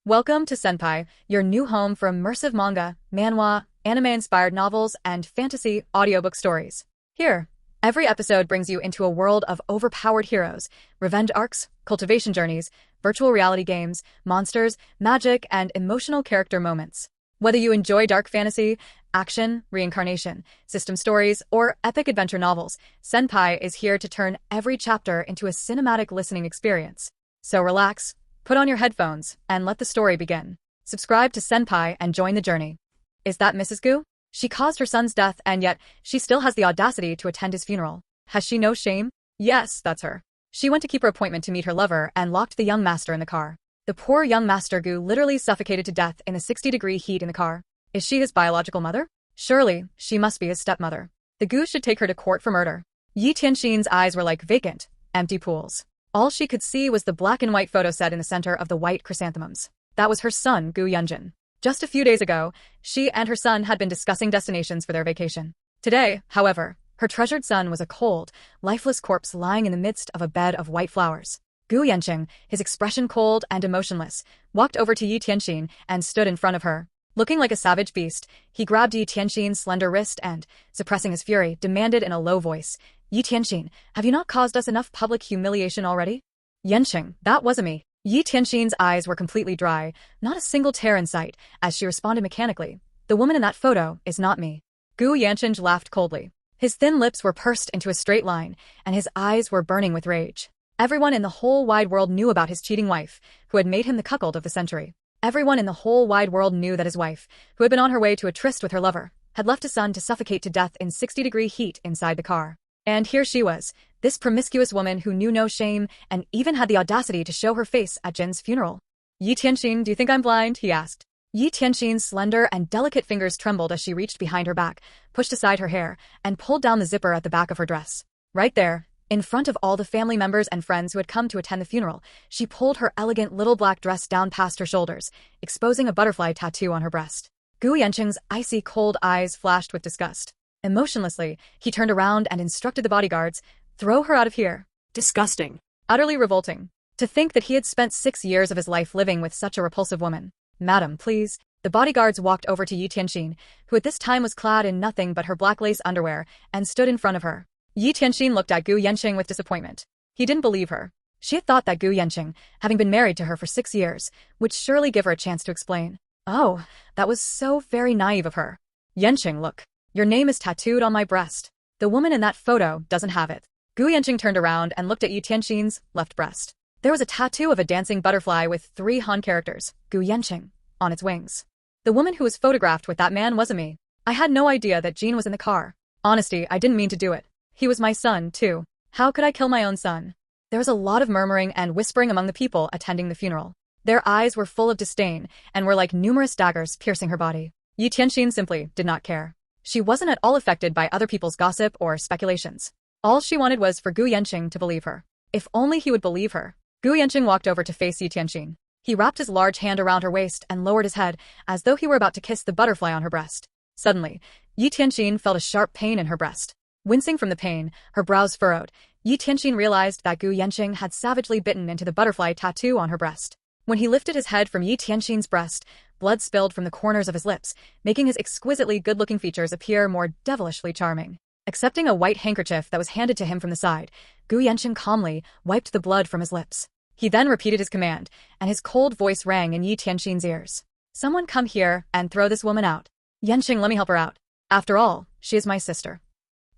Welcome to Senpai, your new home for immersive manga, manhwa, anime-inspired novels, and fantasy audiobook stories. Here, every episode brings you into a world of overpowered heroes, revenge arcs, cultivation journeys, virtual reality games, monsters, magic, and emotional character moments. Whether you enjoy dark fantasy, action, reincarnation, system stories, or epic adventure novels, Senpai is here to turn every chapter into a cinematic listening experience. So relax, put on your headphones, and let the story begin. Subscribe to Senpai and join the journey. Is that Mrs. Gu? She caused her son's death, and yet she still has the audacity to attend his funeral. Has she no shame? Yes, that's her. She went to keep her appointment to meet her lover and locked the young master in the car. The poor young master Gu literally suffocated to death in the 60-degree heat in the car. Is she his biological mother? Surely, she must be his stepmother. The Gu should take her to court for murder. Yi Tianxin's eyes were like vacant, empty pools. All she could see was the black and white photo set in the center of the white chrysanthemums. That was her son, Gu Yunjin. Just a few days ago, she and her son had been discussing destinations for their vacation. Today, however, her treasured son was a cold, lifeless corpse lying in the midst of a bed of white flowers. Gu Yanqing, his expression cold and emotionless, walked over to Yi Tianxin and stood in front of her. Looking like a savage beast, he grabbed Yi Tianxin's slender wrist and, suppressing his fury, demanded in a low voice, "Yi Tianxin, have you not caused us enough public humiliation already?" "Yanqing, that wasn't me." Yi Tianxin's eyes were completely dry, not a single tear in sight, as she responded mechanically, "The woman in that photo is not me." Gu Yanqing laughed coldly. His thin lips were pursed into a straight line, and his eyes were burning with rage. Everyone in the whole wide world knew about his cheating wife, who had made him the cuckold of the century. Everyone in the whole wide world knew that his wife, who had been on her way to a tryst with her lover, had left his son to suffocate to death in 60-degree heat inside the car. And here she was, this promiscuous woman who knew no shame and even had the audacity to show her face at Jin's funeral. "Yi Tianxin, do you think I'm blind?" he asked. Yi Tianxin's slender and delicate fingers trembled as she reached behind her back, pushed aside her hair, and pulled down the zipper at the back of her dress. Right there, in front of all the family members and friends who had come to attend the funeral, she pulled her elegant little black dress down past her shoulders, exposing a butterfly tattoo on her breast. Gu Yanqing's icy cold eyes flashed with disgust. Emotionlessly, he turned around and instructed the bodyguards, "Throw her out of here." Disgusting. Utterly revolting. To think that he had spent 6 years of his life living with such a repulsive woman. "Madam, please." The bodyguards walked over to Yi Tianxin, who at this time was clad in nothing but her black lace underwear, and stood in front of her. Yi Tianxin looked at Gu Yanqing with disappointment. He didn't believe her. She had thought that Gu Yanqing, having been married to her for 6 years, would surely give her a chance to explain. Oh, that was so very naive of her. "Yanqing, look. Your name is tattooed on my breast. The woman in that photo doesn't have it." Gu Yanqing turned around and looked at Yi Tianxin's left breast. There was a tattoo of a dancing butterfly with 3 Han characters, Gu Yanqing, on its wings. "The woman who was photographed with that man wasn't me. I had no idea that Jean was in the car. Honesty, I didn't mean to do it. He was my son, too. How could I kill my own son?" There was a lot of murmuring and whispering among the people attending the funeral. Their eyes were full of disdain and were like numerous daggers piercing her body. Yi Tianxin simply did not care. She wasn't at all affected by other people's gossip or speculations. All she wanted was for Gu Yanqing to believe her. If only he would believe her. Gu Yanqing walked over to face Yi Tianxin. He wrapped his large hand around her waist and lowered his head, as though he were about to kiss the butterfly on her breast. Suddenly, Yi Tianxin felt a sharp pain in her breast. Wincing from the pain, her brows furrowed, Yi Tianxin realized that Gu Yanqing had savagely bitten into the butterfly tattoo on her breast. When he lifted his head from Yi Tianxin's breast, blood spilled from the corners of his lips, making his exquisitely good-looking features appear more devilishly charming. Accepting a white handkerchief that was handed to him from the side, Gu Yanqing calmly wiped the blood from his lips. He then repeated his command, and his cold voice rang in Yi Tianxin's ears. "Someone come here and throw this woman out. Yanqing, let me help her out. After all, she is my sister."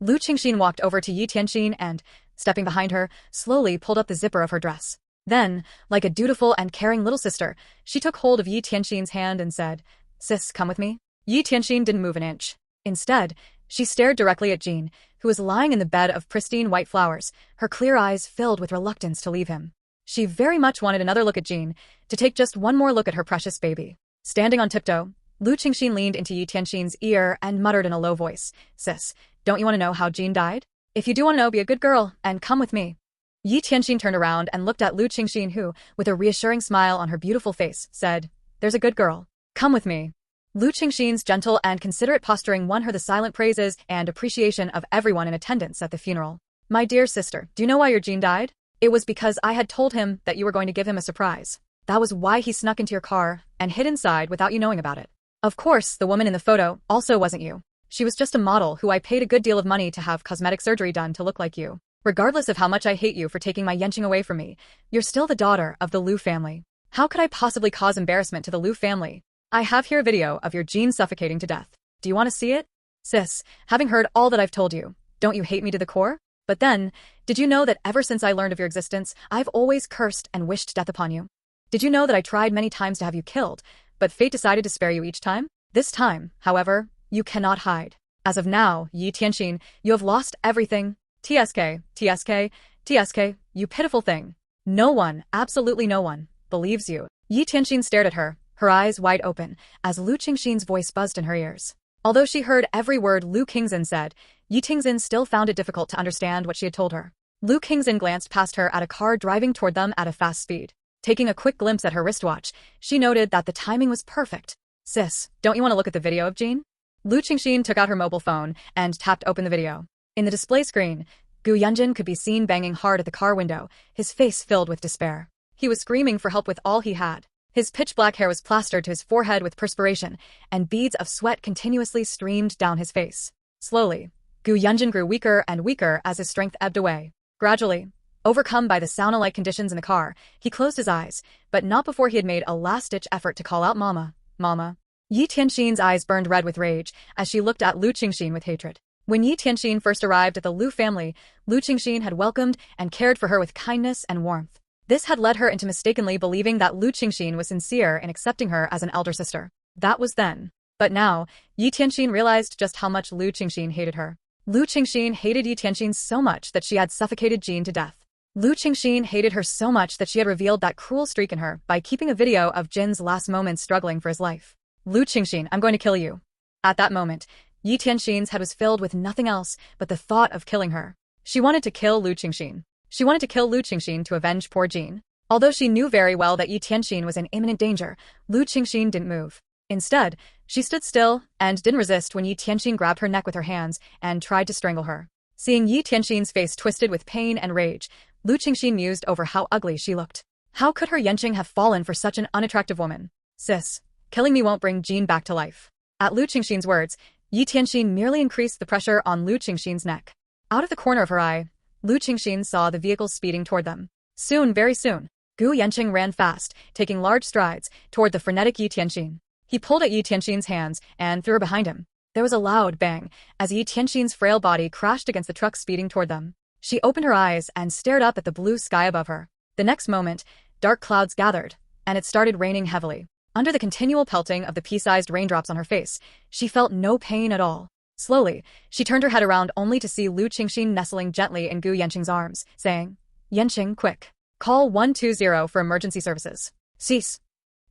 Lu Qingxin walked over to Yi Tianxin and, stepping behind her, slowly pulled up the zipper of her dress. Then, like a dutiful and caring little sister, she took hold of Yi Tianxin's hand and said, "Sis, come with me." Yi Tianxin didn't move an inch. Instead, she stared directly at Jean, who was lying in the bed of pristine white flowers, her clear eyes filled with reluctance to leave him. She very much wanted another look at Jean, to take just one more look at her precious baby. Standing on tiptoe, Lu Qingxin leaned into Yi Tianxin's ear and muttered in a low voice, "Sis, don't you want to know how Jean died? If you do want to know, be a good girl and come with me." Yi Tianxin turned around and looked at Lu Qingxin who, with a reassuring smile on her beautiful face, said, "There's a good girl. Come with me." Lu Qingxin's gentle and considerate posturing won her the silent praises and appreciation of everyone in attendance at the funeral. "My dear sister, do you know why your Jean died? It was because I had told him that you were going to give him a surprise." That was why he snuck into your car and hid inside without you knowing about it. Of course, the woman in the photo also wasn't you. She was just a model who I paid a good deal of money to have cosmetic surgery done to look like you. Regardless of how much I hate you for taking my Yanqing away from me, you're still the daughter of the Liu family. How could I possibly cause embarrassment to the Liu family? I have here a video of your Jean suffocating to death. Do you want to see it? Sis, having heard all that I've told you, don't you hate me to the core? But then, did you know that ever since I learned of your existence, I've always cursed and wished death upon you? Did you know that I tried many times to have you killed, but fate decided to spare you each time? This time, however, you cannot hide. As of now, Yi Tianxin, you have lost everything. TSK, TSK, TSK, you pitiful thing. No one, absolutely no one, believes you. Yi Tianxin stared at her, her eyes wide open, as Lu Qingxin's voice buzzed in her ears. Although she heard every word Lu Qingxin said, Yi Tianxin still found it difficult to understand what she had told her. Lu Qingxin glanced past her at a car driving toward them at a fast speed. Taking a quick glimpse at her wristwatch, she noted that the timing was perfect. Sis, don't you want to look at the video of Jean? Lu Qingxin took out her mobile phone and tapped open the video. In the display screen, Gu Yanjin could be seen banging hard at the car window, his face filled with despair. He was screaming for help with all he had. His pitch-black hair was plastered to his forehead with perspiration, and beads of sweat continuously streamed down his face. Slowly, Gu Yanjin grew weaker and weaker as his strength ebbed away. Gradually, overcome by the sauna-like conditions in the car, he closed his eyes, but not before he had made a last-ditch effort to call out Mama, Mama. Yi Tianxin's eyes burned red with rage as she looked at Lu Qingxin with hatred. When Yi Tianxin first arrived at the Liu family, Lu Qingxin had welcomed and cared for her with kindness and warmth. This had led her into mistakenly believing that Lu Qingxin was sincere in accepting her as an elder sister. That was then. But now, Yi Tianxin realized just how much Lu Qingxin hated her. Lu Qingxin hated Yi Tianxin so much that she had suffocated Jean to death. Lu Qingxin hated her so much that she had revealed that cruel streak in her by keeping a video of Jin's last moments struggling for his life. Lu Qingxin, I'm going to kill you. At that moment, Yi Tianxin's head was filled with nothing else but the thought of killing her. She wanted to kill Lu Qingxin. She wanted to kill Lu Qingxin to avenge poor Jean. Although she knew very well that Yi Tianxin was in imminent danger, Lu Qingxin didn't move. Instead, she stood still and didn't resist when Yi Tianxin grabbed her neck with her hands and tried to strangle her. Seeing Yi Tianxin's face twisted with pain and rage, Lu Qingxin mused over how ugly she looked. How could her Yanqing have fallen for such an unattractive woman? Sis, killing me won't bring Jean back to life. At Lu Qingxin's words, Yi Tianxin merely increased the pressure on Lu Qingxin's neck. Out of the corner of her eye, Lu Qingxin saw the vehicle speeding toward them. Soon, very soon, Gu Yanqing ran fast, taking large strides toward the frenetic Yi Tianxin. He pulled at Yi Tianxin's hands and threw her behind him. There was a loud bang as Yi Tianxin's frail body crashed against the truck speeding toward them. She opened her eyes and stared up at the blue sky above her. The next moment, dark clouds gathered, and it started raining heavily. Under the continual pelting of the pea-sized raindrops on her face, she felt no pain at all. Slowly, she turned her head around only to see Lu Qingxin nestling gently in Gu Yanqing's arms, saying, Yanqing, quick. Call 120 for emergency services. Cease.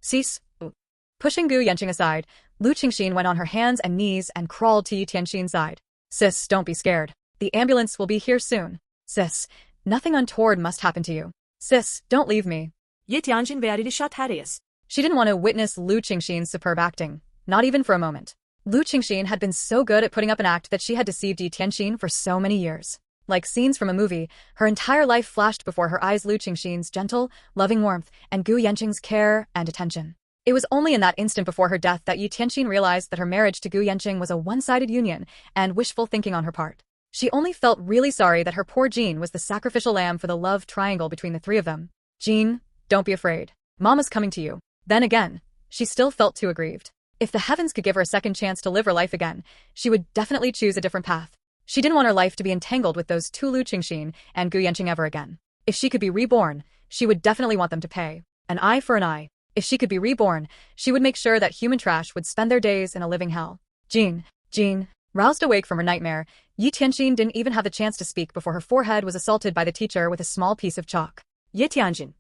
Cease. Pushing Gu Yanqing aside, Lu Qingxin went on her hands and knees and crawled to Yi Tianxin's side. Sis, don't be scared. The ambulance will be here soon. Sis, nothing untoward must happen to you. Sis, don't leave me. Yi Tianxin very shot Harius. She didn't want to witness Lu Qingxin's superb acting, not even for a moment. Lu Qingxin had been so good at putting up an act that she had deceived Yi Tianxin for so many years. Like scenes from a movie, her entire life flashed before her eyes Lu Qingxin's gentle, loving warmth and Gu Yanqing's care and attention. It was only in that instant before her death that Yi Tianxin realized that her marriage to Gu Yanqing was a one-sided union and wishful thinking on her part. She only felt really sorry that her poor Jean was the sacrificial lamb for the love triangle between the three of them. Jean, don't be afraid. Mama's coming to you. Then again, she still felt too aggrieved. If the heavens could give her a second chance to live her life again, she would definitely choose a different path. She didn't want her life to be entangled with those two Lu Qingxin and Gu Yanqing ever again. If she could be reborn, she would definitely want them to pay. An eye for an eye. If she could be reborn, she would make sure that human trash would spend their days in a living hell. Jean. Roused awake from her nightmare, Yi Tianxin didn't even have the chance to speak before her forehead was assaulted by the teacher with a small piece of chalk. Yi Tianxin.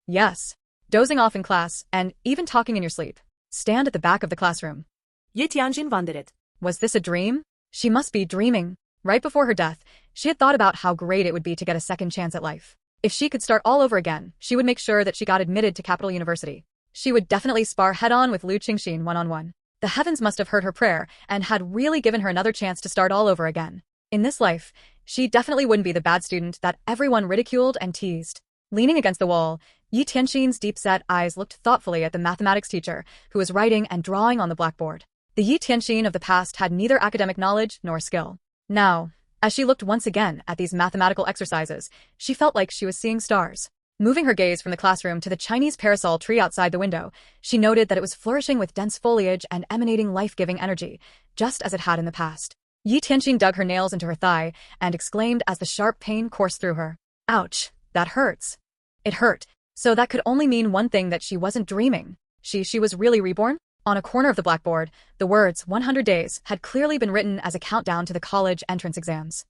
Yes. Dozing off in class, and even talking in your sleep. Stand at the back of the classroom. Yi Tianxin wondered. Was this a dream? She must be dreaming. Right before her death, she had thought about how great it would be to get a second chance at life. If she could start all over again, she would make sure that she got admitted to Capital University. She would definitely spar head-on with Lu Qingxin one-on-one. The heavens must have heard her prayer and had really given her another chance to start all over again. In this life, she definitely wouldn't be the bad student that everyone ridiculed and teased. Leaning against the wall, Yi Tianxin's deep-set eyes looked thoughtfully at the mathematics teacher, who was writing and drawing on the blackboard. The Yi Tianxin of the past had neither academic knowledge nor skill. Now, as she looked once again at these mathematical exercises, she felt like she was seeing stars. Moving her gaze from the classroom to the Chinese parasol tree outside the window, she noted that it was flourishing with dense foliage and emanating life-giving energy, just as it had in the past. Yi Tianxin dug her nails into her thigh and exclaimed as the sharp pain coursed through her. Ouch, that hurts. It hurt. So that could only mean one thing, that she wasn't dreaming. She was really reborn? On a corner of the blackboard, the words 100 days had clearly been written as a countdown to the college entrance exams.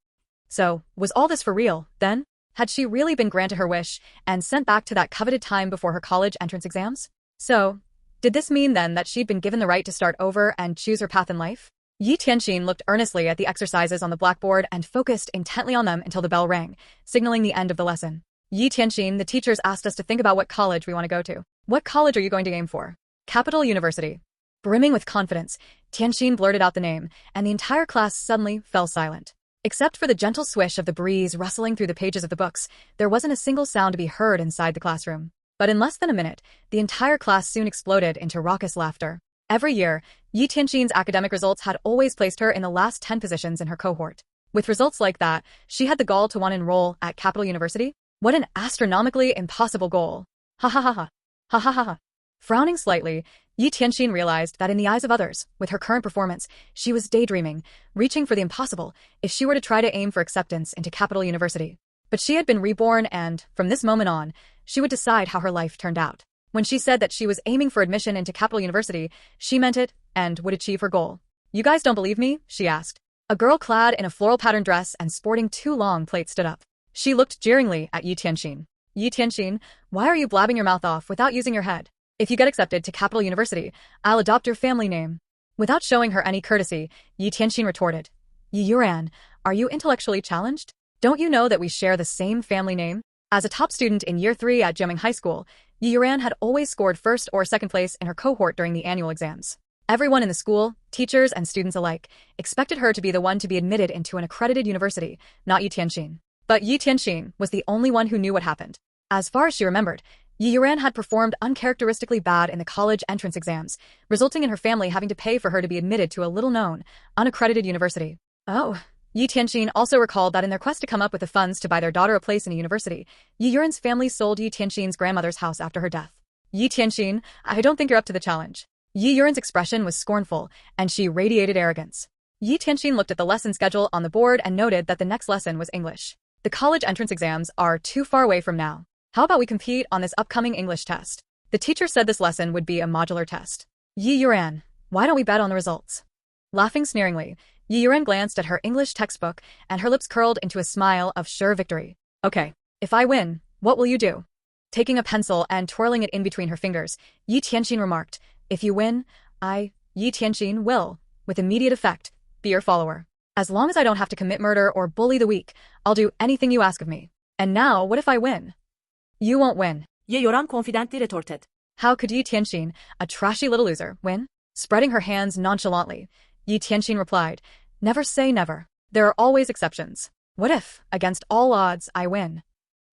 So, was all this for real, then? Had she really been granted her wish and sent back to that coveted time before her college entrance exams? So, did this mean then that she'd been given the right to start over and choose her path in life? Yi Tianxin looked earnestly at the exercises on the blackboard and focused intently on them until the bell rang, signaling the end of the lesson. Yi Tianxin, the teachers asked us to think about what college we want to go to. What college are you going to aim for? Capital University. Brimming with confidence, Tianxin blurted out the name, and the entire class suddenly fell silent. Except for the gentle swish of the breeze rustling through the pages of the books, there wasn't a single sound to be heard inside the classroom. But in less than a minute, the entire class soon exploded into raucous laughter. Every year, Yi Tianxin's academic results had always placed her in the last 10 positions in her cohort. With results like that, she had the gall to want to enroll at Capital University? What an astronomically impossible goal. Ha ha ha ha. Ha ha ha ha. Frowning slightly, Yi Tianxin realized that in the eyes of others, with her current performance, she was daydreaming, reaching for the impossible, if she were to try to aim for acceptance into Capital University. But she had been reborn and, from this moment on, she would decide how her life turned out. When she said that she was aiming for admission into Capital University, she meant it and would achieve her goal. You guys don't believe me? She asked. A girl clad in a floral patterned dress and sporting 2 long plaits stood up. She looked jeeringly at Yi Tianxin. Yi Tianxin, why are you blabbing your mouth off without using your head? If you get accepted to Capital University, I'll adopt your family name. Without showing her any courtesy, Yi Tianxin retorted. Yi Yuran, are you intellectually challenged? Don't you know that we share the same family name? As a top student in Year 3 at Jiaming High School, Yi Yuran had always scored first or second place in her cohort during the annual exams. Everyone in the school, teachers and students alike, expected her to be the one to be admitted into an accredited university, not Yi Tianxin. But Yi Tianxin was the only one who knew what happened. As far as she remembered, Yi Yuran had performed uncharacteristically bad in the college entrance exams, resulting in her family having to pay for her to be admitted to a little-known, unaccredited university. Oh. Yi Tianxin also recalled that in their quest to come up with the funds to buy their daughter a place in a university, Yi Yuran's family sold Yi Tianxin's grandmother's house after her death. Yi Tianxin, I don't think you're up to the challenge. Yi Yuran's expression was scornful, and she radiated arrogance. Yi Tianxin looked at the lesson schedule on the board and noted that the next lesson was English. The college entrance exams are too far away from now. How about we compete on this upcoming English test? The teacher said this lesson would be a modular test. Yi Yuran, why don't we bet on the results? Laughing sneeringly, Yi Yuran glanced at her English textbook and her lips curled into a smile of sure victory. Okay, if I win, what will you do? Taking a pencil and twirling it in between her fingers, Yi Tianxin remarked, if you win, Yi Tianxin, will, with immediate effect, be your follower. As long as I don't have to commit murder or bully the weak, I'll do anything you ask of me. And now, what if I win? You won't win. Ye Yoran confidently retorted. How could Yi Tianxin, a trashy little loser, win? Spreading her hands nonchalantly, Yi Tianxin replied, never say never. There are always exceptions. What if, against all odds, I win?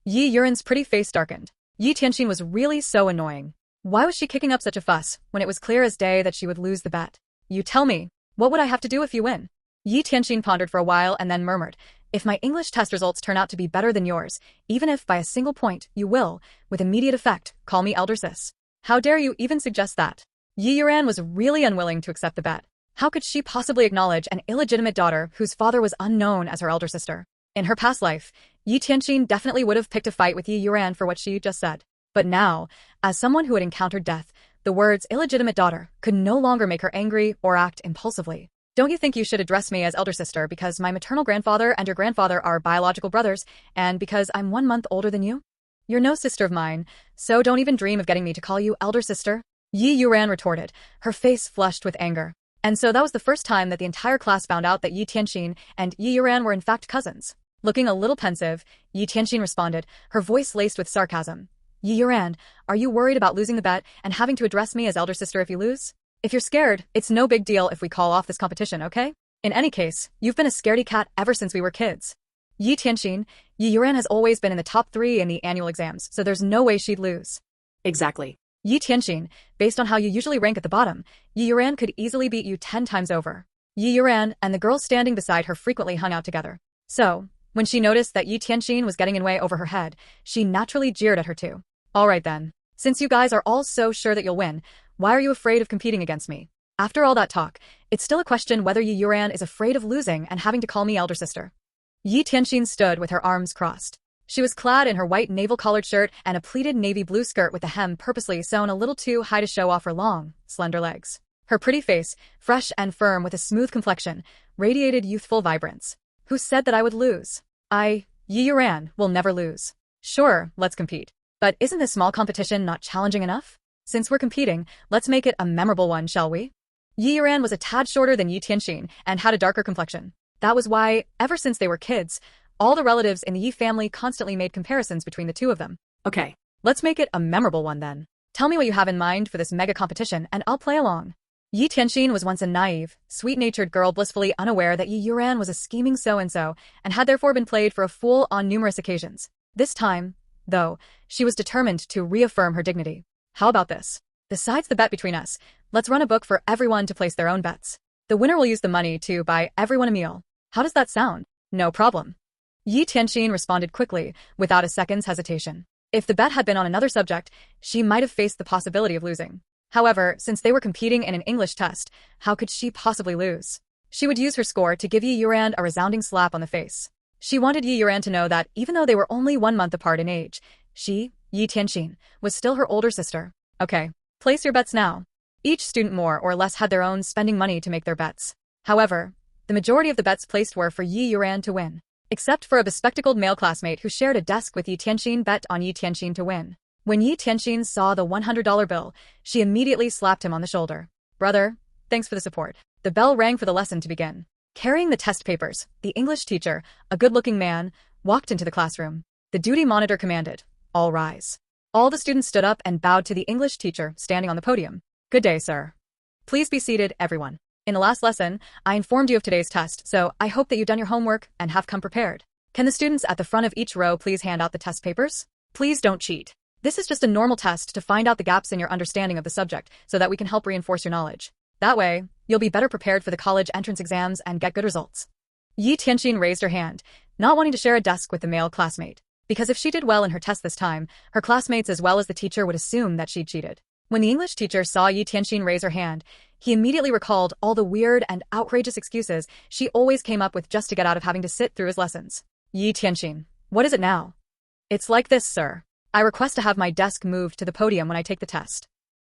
Yi Yuran's pretty face darkened. Yi Tianxin was really so annoying. Why was she kicking up such a fuss when it was clear as day that she would lose the bet? You tell me, what would I have to do if you win? Yi Tianxin pondered for a while and then murmured, if my English test results turn out to be better than yours, even if by a single point you will, with immediate effect, call me elder sis. How dare you even suggest that? Yi Yuran was really unwilling to accept the bet. How could she possibly acknowledge an illegitimate daughter whose father was unknown as her elder sister? In her past life, Yi Tianxin definitely would have picked a fight with Yi Yuran for what she just said. But now, as someone who had encountered death, the words illegitimate daughter could no longer make her angry or act impulsively. Don't you think you should address me as elder sister because my maternal grandfather and your grandfather are biological brothers, and because I'm 1 month older than you? You're no sister of mine, so don't even dream of getting me to call you elder sister. Yi Yuran retorted, her face flushed with anger. And so that was the first time that the entire class found out that Yi Tianxin and Yi Yuran were in fact cousins. Looking a little pensive, Yi Tianxin responded, her voice laced with sarcasm. Yi Yuran, are you worried about losing the bet and having to address me as elder sister if you lose? If you're scared, it's no big deal if we call off this competition, okay? In any case, you've been a scaredy cat ever since we were kids. Yi Tianxin, Yi Yuran has always been in the top 3 in the annual exams, so there's no way she'd lose. Exactly. Yi Tianxin, based on how you usually rank at the bottom, Yi Yuran could easily beat you 10 times over. Yi Yuran and the girls standing beside her frequently hung out together. So, when she noticed that Yi Tianxin was getting in way over her head, she naturally jeered at her too. Alright then. Since you guys are all so sure that you'll win, why are you afraid of competing against me? After all that talk, it's still a question whether Yi Yuran is afraid of losing and having to call me elder sister. Yi Tianxin stood with her arms crossed. She was clad in her white navel-collared shirt and a pleated navy blue skirt with the hem purposely sewn a little too high to show off her long, slender legs. Her pretty face, fresh and firm with a smooth complexion, radiated youthful vibrance. Who said that I would lose? Yi Yuran, will never lose. Sure, let's compete. But isn't this small competition not challenging enough? Since we're competing, let's make it a memorable one, shall we? Yi Yuran was a tad shorter than Yi Tianxin and had a darker complexion. That was why, ever since they were kids, all the relatives in the Yi family constantly made comparisons between the two of them. Okay. Let's make it a memorable one then. Tell me what you have in mind for this mega competition and I'll play along. Yi Tianxin was once a naive, sweet-natured girl blissfully unaware that Yi Yuran was a scheming so-and-so and had therefore been played for a fool on numerous occasions. This time, though, she was determined to reaffirm her dignity. How about this? Besides the bet between us, let's run a book for everyone to place their own bets. The winner will use the money to buy everyone a meal. How does that sound? No problem. Yi Tianxin responded quickly, without a second's hesitation. If the bet had been on another subject, she might have faced the possibility of losing. However, since they were competing in an English test, how could she possibly lose? She would use her score to give Yi Yuran a resounding slap on the face. She wanted Yi Yuran to know that even though they were only 1 month apart in age, she, Yi Tianxin, was still her older sister. Okay, place your bets now. Each student more or less had their own spending money to make their bets. However, the majority of the bets placed were for Yi Yuran to win. Except for a bespectacled male classmate who shared a desk with Yi Tianxin bet on Yi Tianxin to win. When Yi Tianxin saw the $100 bill, she immediately slapped him on the shoulder. Brother, thanks for the support. The bell rang for the lesson to begin. Carrying the test papers, the English teacher, a good-looking man, walked into the classroom. The duty monitor commanded, "All rise." All the students stood up and bowed to the English teacher standing on the podium. Good day, sir. Please be seated, everyone. In the last lesson, I informed you of today's test, so I hope that you've done your homework and have come prepared. Can the students at the front of each row please hand out the test papers? Please don't cheat. This is just a normal test to find out the gaps in your understanding of the subject so that we can help reinforce your knowledge. That way, you'll be better prepared for the college entrance exams and get good results. Yi Tianxin raised her hand, not wanting to share a desk with the male classmate. Because if she did well in her test this time, her classmates as well as the teacher would assume that she'd cheated. When the English teacher saw Yi Tianxin raise her hand, he immediately recalled all the weird and outrageous excuses she always came up with just to get out of having to sit through his lessons. Yi Tianxin, what is it now? It's like this, sir. I request to have my desk moved to the podium when I take the test.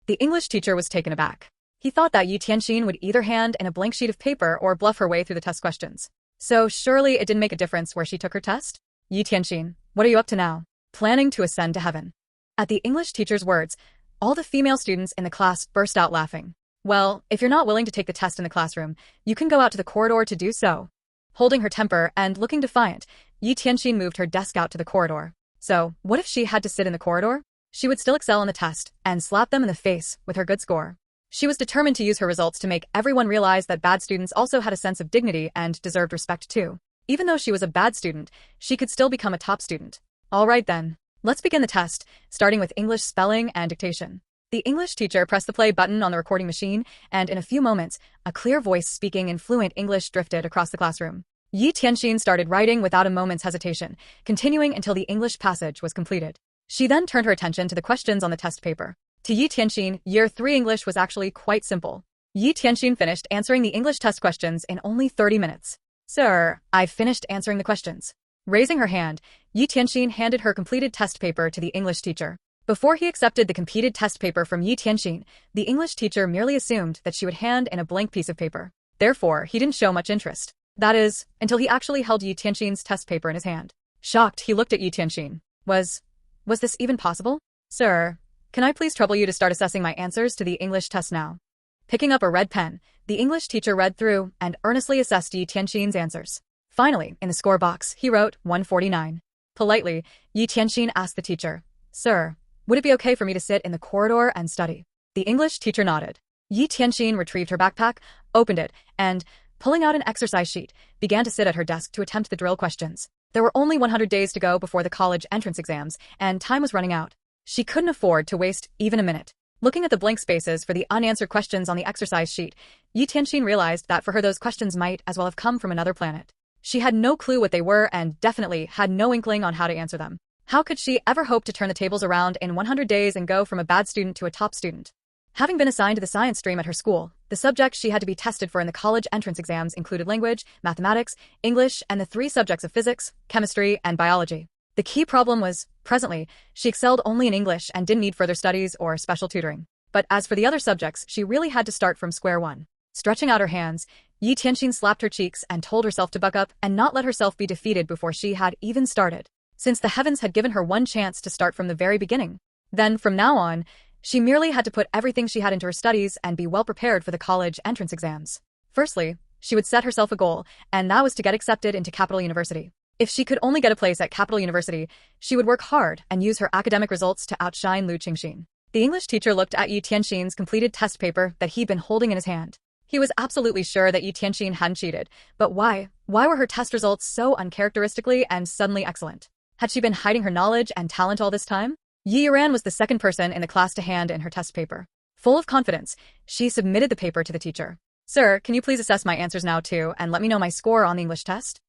The English teacher was taken aback. He thought that Yi Tianxin would either hand in a blank sheet of paper or bluff her way through the test questions. So surely it didn't make a difference where she took her test? Yi Tianxin, what are you up to now? Planning to ascend to heaven. At the English teacher's words, all the female students in the class burst out laughing. Well, if you're not willing to take the test in the classroom, you can go out to the corridor to do so. Holding her temper and looking defiant, Yi Tianxin moved her desk out to the corridor. So, what if she had to sit in the corridor? She would still excel on the test and slap them in the face with her good score. She was determined to use her results to make everyone realize that bad students also had a sense of dignity and deserved respect too. Even though she was a bad student, she could still become a top student. All right then, let's begin the test, starting with English spelling and dictation. The English teacher pressed the play button on the recording machine, and in a few moments, a clear voice speaking in fluent English drifted across the classroom. Yi Tianxin started writing without a moment's hesitation, continuing until the English passage was completed. She then turned her attention to the questions on the test paper. To Yi Tianxin, Year 3 English was actually quite simple. Yi Tianxin finished answering the English test questions in only 30 minutes. Sir, I've finished answering the questions. Raising her hand, Yi Tianxin handed her completed test paper to the English teacher. Before he accepted the completed test paper from Yi Tianxin, the English teacher merely assumed that she would hand in a blank piece of paper. Therefore, he didn't show much interest. That is, until he actually held Yi Tianxin's test paper in his hand. Shocked, he looked at Yi Tianxin. Was this even possible? Sir, can I please trouble you to start assessing my answers to the English test now? Picking up a red pen, the English teacher read through and earnestly assessed Yi Tianxin's answers. Finally, in the score box, he wrote 149. Politely, Yi Tianxin asked the teacher, Sir, would it be okay for me to sit in the corridor and study? The English teacher nodded. Yi Tianxin retrieved her backpack, opened it, and, pulling out an exercise sheet, began to sit at her desk to attempt the drill questions. There were only 100 days to go before the college entrance exams, and time was running out. She couldn't afford to waste even a minute. Looking at the blank spaces for the unanswered questions on the exercise sheet, Tianxin realized that for her those questions might as well have come from another planet. She had no clue what they were and definitely had no inkling on how to answer them. How could she ever hope to turn the tables around in 100 days and go from a bad student to a top student? Having been assigned to the science stream at her school, the subjects she had to be tested for in the college entrance exams included language, mathematics, English, and the 3 subjects of physics, chemistry, and biology. The key problem was, presently, she excelled only in English and didn't need further studies or special tutoring. But as for the other subjects, she really had to start from square one. Stretching out her hands, Tianxin slapped her cheeks and told herself to buck up and not let herself be defeated before she had even started, since the heavens had given her one chance to start from the very beginning. Then, from now on, she merely had to put everything she had into her studies and be well prepared for the college entrance exams. Firstly, she would set herself a goal, and that was to get accepted into Capital University. If she could only get a place at Capital University, she would work hard and use her academic results to outshine Lu Qingxin. The English teacher looked at Tianxin's completed test paper that he'd been holding in his hand. He was absolutely sure that Tianxin hadn't cheated, but why? Why were her test results so uncharacteristically and suddenly excellent? Had she been hiding her knowledge and talent all this time? Yuran was the second person in the class to hand in her test paper. Full of confidence, she submitted the paper to the teacher. "Sir, can you please assess my answers now too and let me know my score on the English test?"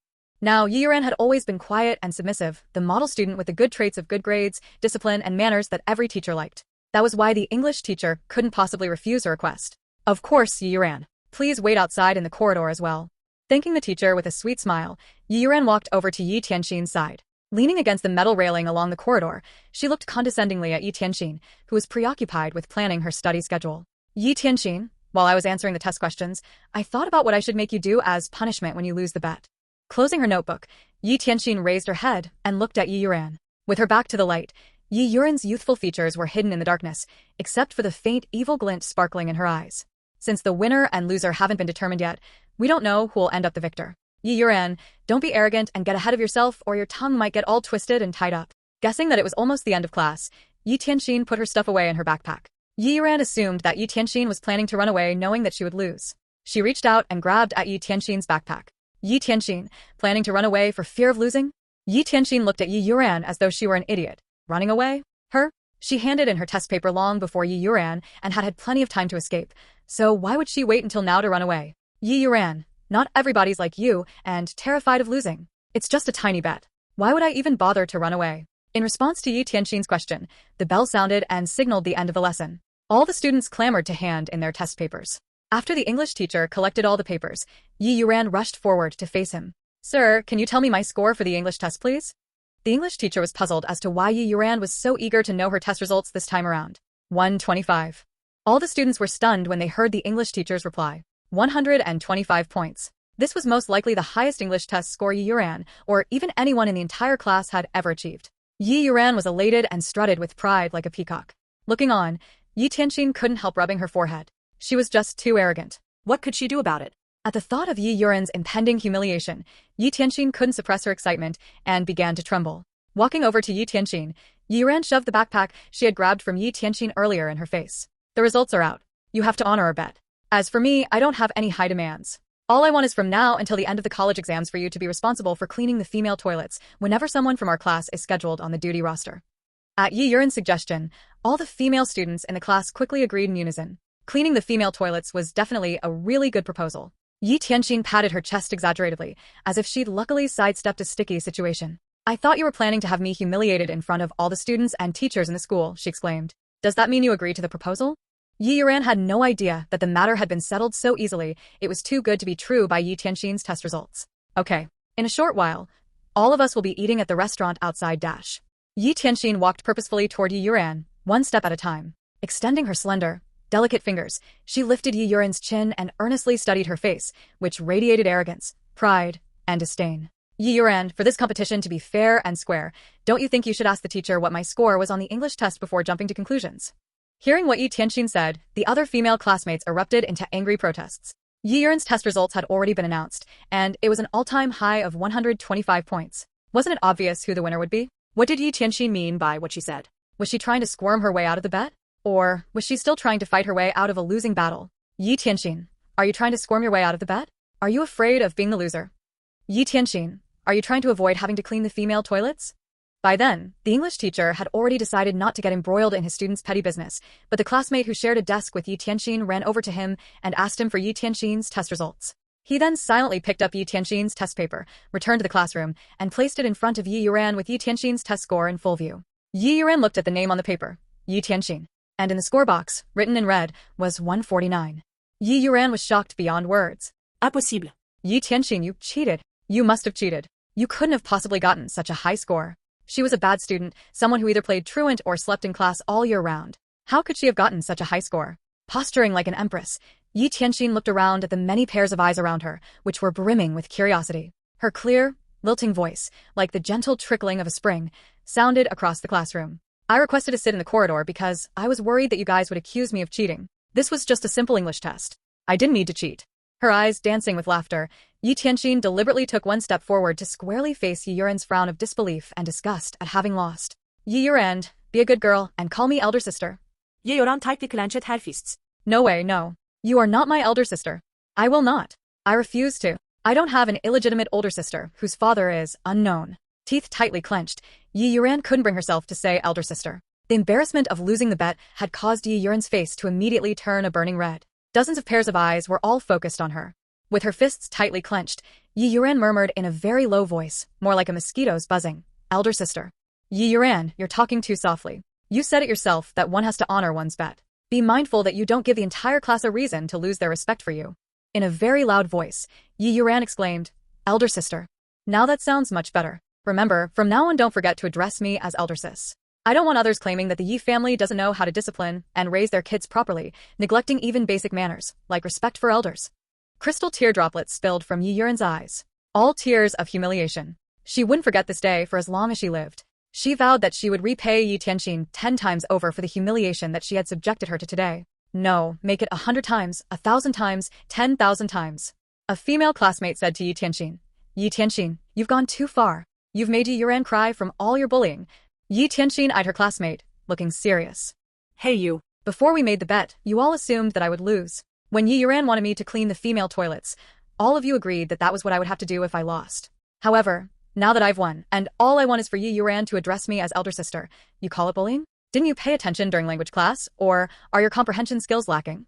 Now, Yuran had always been quiet and submissive, the model student with the good traits of good grades, discipline, and manners that every teacher liked. That was why the English teacher couldn't possibly refuse her request. "Of course, Yuran. Please wait outside in the corridor as well." Thanking the teacher with a sweet smile, Yuran walked over to Tianxin's side. Leaning against the metal railing along the corridor, she looked condescendingly at Tianxin, who was preoccupied with planning her study schedule. "Tianxin, while I was answering the test questions, I thought about what I should make you do as punishment when you lose the bet." Closing her notebook, Tianxin raised her head and looked at Yuran. With her back to the light, Yuran's youthful features were hidden in the darkness, except for the faint evil glint sparkling in her eyes. "Since the winner and loser haven't been determined yet, we don't know who'll end up the victor. Yuran, don't be arrogant and get ahead of yourself or your tongue might get all twisted and tied up." Guessing that it was almost the end of class, Tianxin put her stuff away in her backpack. Yuran assumed that Tianxin was planning to run away knowing that she would lose. She reached out and grabbed at Tianxin's backpack. "Tianxin, planning to run away for fear of losing?" Tianxin looked at Yuran as though she were an idiot. Running away? Her? She handed in her test paper long before Yuran and had had plenty of time to escape, so why would she wait until now to run away? "Yuran, not everybody's like you and terrified of losing. It's just a tiny bet. Why would I even bother to run away?" In response to Tianxin's question, the bell sounded and signaled the end of the lesson. All the students clamored to hand in their test papers. After the English teacher collected all the papers, Yuran rushed forward to face him. "Sir, can you tell me my score for the English test, please?" The English teacher was puzzled as to why Yuran was so eager to know her test results this time around. 125. All the students were stunned when they heard the English teacher's reply. 125 points. This was most likely the highest English test score Yuran, or even anyone in the entire class, had ever achieved. Yuran was elated and strutted with pride like a peacock. Looking on, Tianxin couldn't help rubbing her forehead. She was just too arrogant. What could she do about it? At the thought of Yuran's impending humiliation, Tianxin couldn't suppress her excitement and began to tremble. Walking over to Tianxin, Yuran shoved the backpack she had grabbed from Tianxin earlier in her face. "The results are out. You have to honor our bet. As for me, I don't have any high demands. All I want is from now until the end of the college exams for you to be responsible for cleaning the female toilets whenever someone from our class is scheduled on the duty roster." At Yuran's suggestion, all the female students in the class quickly agreed in unison. Cleaning the female toilets was definitely a really good proposal. Tianxin patted her chest exaggeratedly, as if she'd luckily sidestepped a sticky situation. "I thought you were planning to have me humiliated in front of all the students and teachers in the school," she exclaimed. "Does that mean you agree to the proposal?" Yuran had no idea that the matter had been settled so easily. It was too good to be true by Tianxin's test results. "Okay. In a short while, all of us will be eating at the restaurant outside dash." Tianxin walked purposefully toward Yuran, one step at a time. Extending her slender, delicate fingers, she lifted Yuran's chin and earnestly studied her face, which radiated arrogance, pride, and disdain. "Yuran, for this competition to be fair and square, don't you think you should ask the teacher what my score was on the English test before jumping to conclusions?" Hearing what Tianxin said, the other female classmates erupted into angry protests. Yuran's test results had already been announced, and it was an all-time high of 125 points. Wasn't it obvious who the winner would be? What did Tianxin mean by what she said? Was she trying to squirm her way out of the bet? Or was she still trying to fight her way out of a losing battle? Tianxin, are you trying to squirm your way out of the bet? Are you afraid of being the loser? Tianxin, Are you trying to avoid having to clean the female toilets? By then, the English teacher had already decided not to get embroiled in his students' petty business, but the classmate who shared a desk with Yi Tianxin ran over to him and asked him for Yi Tianxin's test results. He then silently picked up Yi Tianxin's test paper, returned to the classroom, and placed it in front of Yi Yuran with Yi Tianxin's test score in full view. Yi Yuran looked at the name on the paper, Yi Tianxin, and in the score box, written in red, was 149. Yi Yuran was shocked beyond words. Impossible. Yi Tianxin, you cheated. You must have cheated. You couldn't have possibly gotten such a high score. She was a bad student, someone who either played truant or slept in class all year round. How could she have gotten such a high score? Posturing like an empress, Yi Tianxin looked around at the many pairs of eyes around her, which were brimming with curiosity. Her clear, lilting voice, like the gentle trickling of a spring, sounded across the classroom. I requested to sit in the corridor because I was worried that you guys would accuse me of cheating. This was just a simple English test. I didn't need to cheat. Her eyes dancing with laughter, Yi Tianxin deliberately took one step forward to squarely face Yi Yuran's frown of disbelief and disgust at having lost. Yi Yuran, be a good girl and call me elder sister. Yi Yuran tightly clenched her fists. No way, no. You are not my elder sister. I will not. I refuse to. I don't have an illegitimate older sister whose father is unknown. Teeth tightly clenched, Yi Yuran couldn't bring herself to say elder sister. The embarrassment of losing the bet had caused Yi Yuran's face to immediately turn a burning red. Dozens of pairs of eyes were all focused on her. With her fists tightly clenched, Yi Yuran murmured in a very low voice, more like a mosquito's buzzing, elder sister. Yi Yuran, you're talking too softly. You said it yourself that one has to honor one's bet. Be mindful that you don't give the entire class a reason to lose their respect for you. In a very loud voice, Yi Yuran exclaimed, elder sister. Now that sounds much better. Remember, from now on don't forget to address me as elder sis. I don't want others claiming that the Yi family doesn't know how to discipline and raise their kids properly, neglecting even basic manners, like respect for elders. Crystal tear droplets spilled from Yi Yuran's eyes. All tears of humiliation. She wouldn't forget this day for as long as she lived. She vowed that she would repay Yi Tianxin 10 times over for the humiliation that she had subjected her to today. No, make it 100 times, 1,000 times, 10,000 times. A female classmate said to Yi Tianxin, Yi Tianxin, you've gone too far. You've made Yi Yuran cry from all your bullying. Yi Tianxin eyed her classmate, looking serious. Hey you. Before we made the bet, you all assumed that I would lose. When Yi Yuran wanted me to clean the female toilets, all of you agreed that that was what I would have to do if I lost. However, now that I've won, and all I want is for Yi Yuran to address me as elder sister, you call it bullying? Didn't you pay attention during language class, or are your comprehension skills lacking?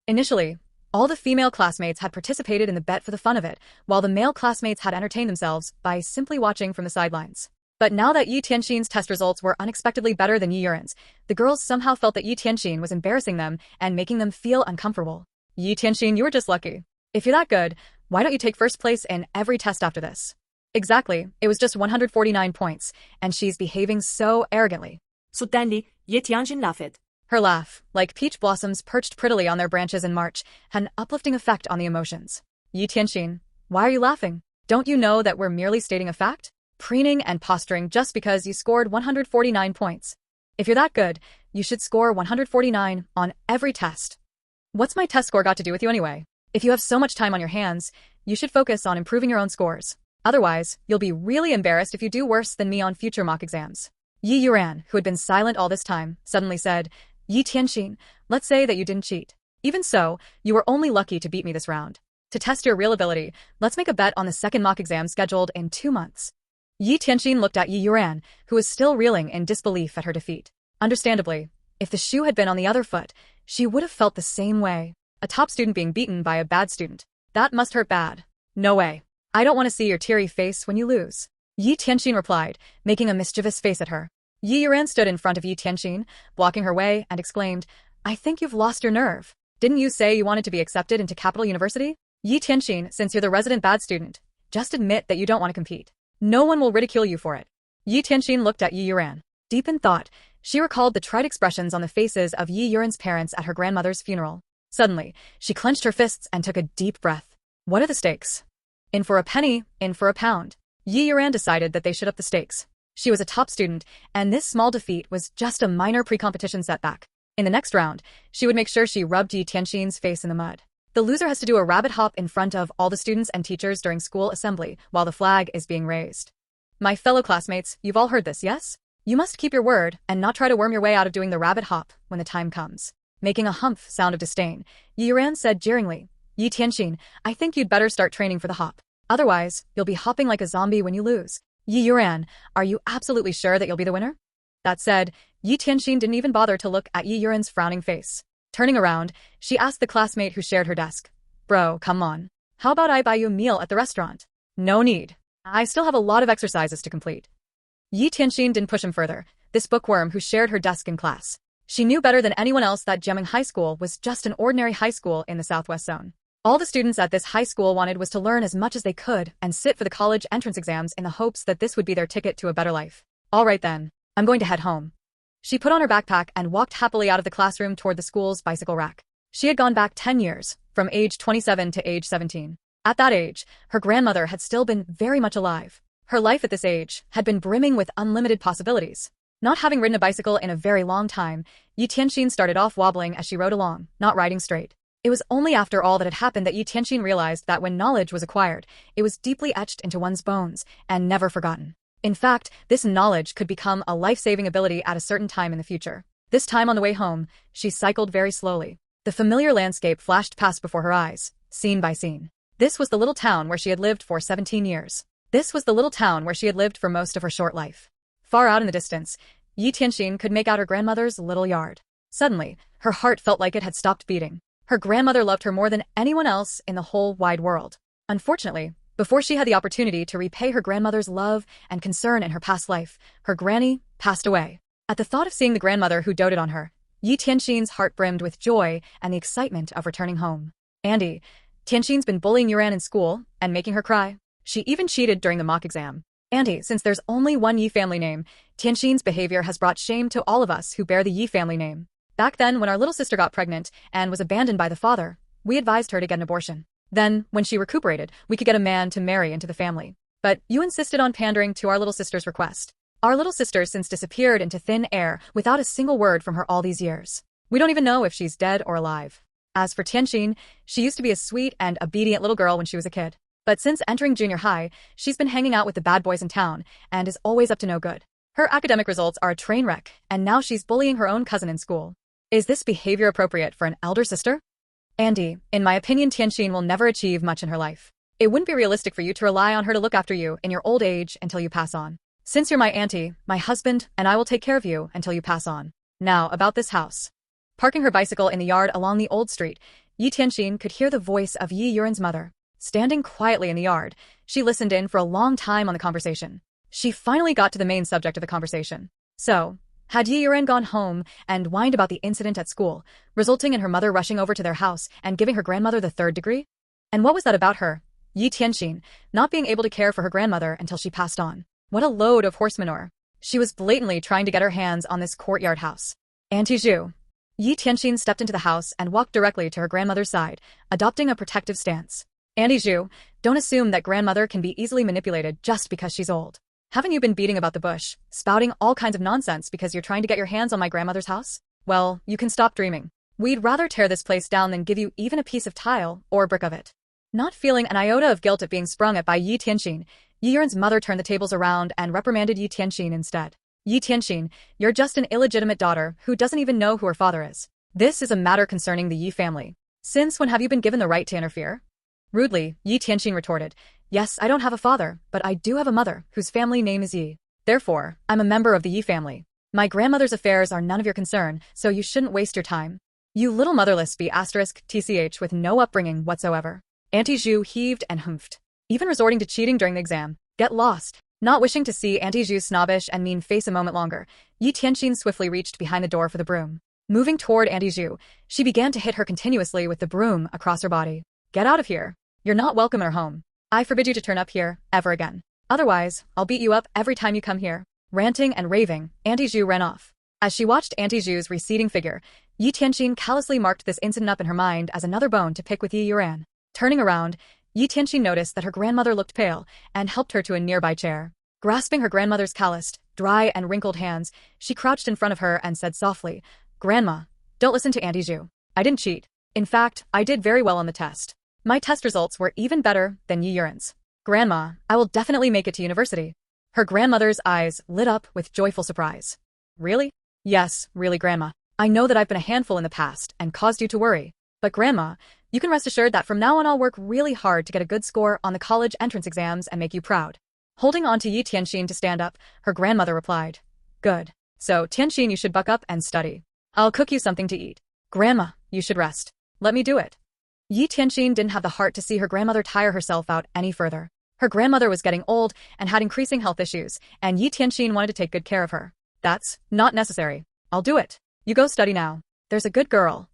Initially, all the female classmates had participated in the bet for the fun of it, while the male classmates had entertained themselves by simply watching from the sidelines. But now that Yi Tianxin's test results were unexpectedly better than Yi Yuran's, the girls somehow felt that Yi Tianxin was embarrassing them and making them feel uncomfortable. Yi Tianxin, you were just lucky. If you're that good, why don't you take first place in every test after this? Exactly, it was just 149 points, and she's behaving so arrogantly. Suddenly, Yi Tianxin laughed. Her laugh, like peach blossoms perched prettily on their branches in March, had an uplifting effect on the emotions. Yi Tianxin, why are you laughing? Don't you know that we're merely stating a fact? Preening and posturing just because you scored 149 points. If you're that good, you should score 149 on every test. What's my test score got to do with you anyway? If you have so much time on your hands, you should focus on improving your own scores. Otherwise, you'll be really embarrassed if you do worse than me on future mock exams. Yi Yuran, who had been silent all this time, suddenly said, Yi Tianxin, let's say that you didn't cheat. Even so, you were only lucky to beat me this round. To test your real ability, let's make a bet on the second mock exam scheduled in 2 months. Yi Tianxin looked at Yi Yuran, who was still reeling in disbelief at her defeat. Understandably, if the shoe had been on the other foot, she would have felt the same way. A top student being beaten by a bad student. That must hurt bad. No way. I don't want to see your teary face when you lose. Yi Tianxin replied, making a mischievous face at her. Yi Yuran stood in front of Yi Tianxin, blocking her way, and exclaimed, I think you've lost your nerve. Didn't you say you wanted to be accepted into Capital University? Yi Tianxin, since you're the resident bad student, just admit that you don't want to compete. No one will ridicule you for it. Yi Tianxin looked at Yi Yuran. Deep in thought, she recalled the trite expressions on the faces of Yi Yuran's parents at her grandmother's funeral. Suddenly, she clenched her fists and took a deep breath. What are the stakes? In for a penny, in for a pound. Yi Yuran decided that they should up the stakes. She was a top student, and this small defeat was just a minor pre-competition setback. In the next round, she would make sure she rubbed Yi Tianxin's face in the mud. The loser has to do a rabbit hop in front of all the students and teachers during school assembly while the flag is being raised. My fellow classmates, you've all heard this, yes? You must keep your word and not try to worm your way out of doing the rabbit hop when the time comes. Making a humph sound of disdain, Yi Yuran said jeeringly, Yi Tianxin, I think you'd better start training for the hop. Otherwise, you'll be hopping like a zombie when you lose. Yi Yuran, are you absolutely sure that you'll be the winner? That said, Yi Tianxin didn't even bother to look at Yi Yuran's frowning face. Turning around, she asked the classmate who shared her desk. Bro, come on. How about I buy you a meal at the restaurant? No need. I still have a lot of exercises to complete. Yi Tianxin didn't push him further, this bookworm who shared her desk in class. She knew better than anyone else that Jiaming High School was just an ordinary high school in the Southwest Zone. All the students at this high school wanted was to learn as much as they could and sit for the college entrance exams in the hopes that this would be their ticket to a better life. All right then, I'm going to head home. She put on her backpack and walked happily out of the classroom toward the school's bicycle rack. She had gone back 10 years, from age 27 to age 17. At that age, her grandmother had still been very much alive. Her life at this age had been brimming with unlimited possibilities. Not having ridden a bicycle in a very long time, Yi Tianxin started off wobbling as she rode along, not riding straight. It was only after all that had happened that Yi Tianxin realized that when knowledge was acquired, it was deeply etched into one's bones and never forgotten. In fact, this knowledge could become a life-saving ability at a certain time in the future. This time on the way home, she cycled very slowly. The familiar landscape flashed past before her eyes, scene by scene. This was the little town where she had lived for 17 years. This was the little town where she had lived for most of her short life. Far out in the distance, Yi Tianxin could make out her grandmother's little yard. Suddenly, her heart felt like it had stopped beating. Her grandmother loved her more than anyone else in the whole wide world. Unfortunately, before she had the opportunity to repay her grandmother's love and concern in her past life, her granny passed away. At the thought of seeing the grandmother who doted on her, Yi Tianxin's heart brimmed with joy and the excitement of returning home. Andy, Tianxin's been bullying Yuran in school and making her cry. She even cheated during the mock exam. Andy, since there's only one Yi family name, Tianxin's behavior has brought shame to all of us who bear the Yi family name. Back then, when our little sister got pregnant and was abandoned by the father, we advised her to get an abortion. Then, when she recuperated, we could get a man to marry into the family. But you insisted on pandering to our little sister's request. Our little sister since disappeared into thin air without a single word from her all these years. We don't even know if she's dead or alive. As for Tianxin, she used to be a sweet and obedient little girl when she was a kid. But since entering junior high, she's been hanging out with the bad boys in town and is always up to no good. Her academic results are a train wreck, and now she's bullying her own cousin in school. Is this behavior appropriate for an elder sister? Andy, in my opinion, Tianxin will never achieve much in her life. It wouldn't be realistic for you to rely on her to look after you in your old age until you pass on. Since you're my auntie, my husband, and I will take care of you until you pass on. Now, about this house. Parking her bicycle in the yard along the old street, Yi Tianxin could hear the voice of Yi Yuran's mother. Standing quietly in the yard, she listened in for a long time on the conversation. She finally got to the main subject of the conversation. So, had Yi Yuran gone home and whined about the incident at school, resulting in her mother rushing over to their house and giving her grandmother the third degree? And what was that about her, Yi Tianxin, not being able to care for her grandmother until she passed on? What a load of horse manure. She was blatantly trying to get her hands on this courtyard house. Auntie Zhu. Yi Tianxin stepped into the house and walked directly to her grandmother's side, adopting a protective stance. Auntie Zhu, don't assume that grandmother can be easily manipulated just because she's old. Haven't you been beating about the bush, spouting all kinds of nonsense because you're trying to get your hands on my grandmother's house? Well, you can stop dreaming. We'd rather tear this place down than give you even a piece of tile or a brick of it. Not feeling an iota of guilt at being sprung at by Yi Tianxin, Yi Yuran's mother turned the tables around and reprimanded Yi Tianxin instead. Yi Tianxin, you're just an illegitimate daughter who doesn't even know who her father is. This is a matter concerning the Yi family. Since when have you been given the right to interfere? Rudely, Yi Tianxin retorted, yes, I don't have a father, but I do have a mother, whose family name is Yi. Therefore, I'm a member of the Yi family. My grandmother's affairs are none of your concern, so you shouldn't waste your time. You little motherless B***TCH with no upbringing whatsoever. Auntie Zhu heaved and humphed. Even resorting to cheating during the exam. Get lost. Not wishing to see Auntie Zhu's snobbish and mean face a moment longer, Yi Tianxin swiftly reached behind the door for the broom. Moving toward Auntie Zhu, she began to hit her continuously with the broom across her body. Get out of here. You're not welcome in our home. I forbid you to turn up here, ever again. Otherwise, I'll beat you up every time you come here. Ranting and raving, Auntie Zhu ran off. As she watched Auntie Zhu's receding figure, Yi Tianxin callously marked this incident up in her mind as another bone to pick with Yi Yuran. Turning around, Yi Tianxin noticed that her grandmother looked pale and helped her to a nearby chair. Grasping her grandmother's calloused, dry and wrinkled hands, she crouched in front of her and said softly, Grandma, don't listen to Auntie Zhu. I didn't cheat. In fact, I did very well on the test. My test results were even better than Yi Yuran's. Grandma, I will definitely make it to university. Her grandmother's eyes lit up with joyful surprise. Really? Yes, really, Grandma. I know that I've been a handful in the past and caused you to worry. But Grandma, You can rest assured that from now on I'll work really hard to get a good score on the college entrance exams and make you proud. Holding on to Yi Tianxin to stand up, her grandmother replied. Good. So, Tianxin, you should buck up and study. I'll cook you something to eat. Grandma, you should rest. Let me do it. Yi Tianxin didn't have the heart to see her grandmother tire herself out any further. Her grandmother was getting old and had increasing health issues, and Yi Tianxin wanted to take good care of her. That's not necessary. I'll do it. You go study now. There's a good girl.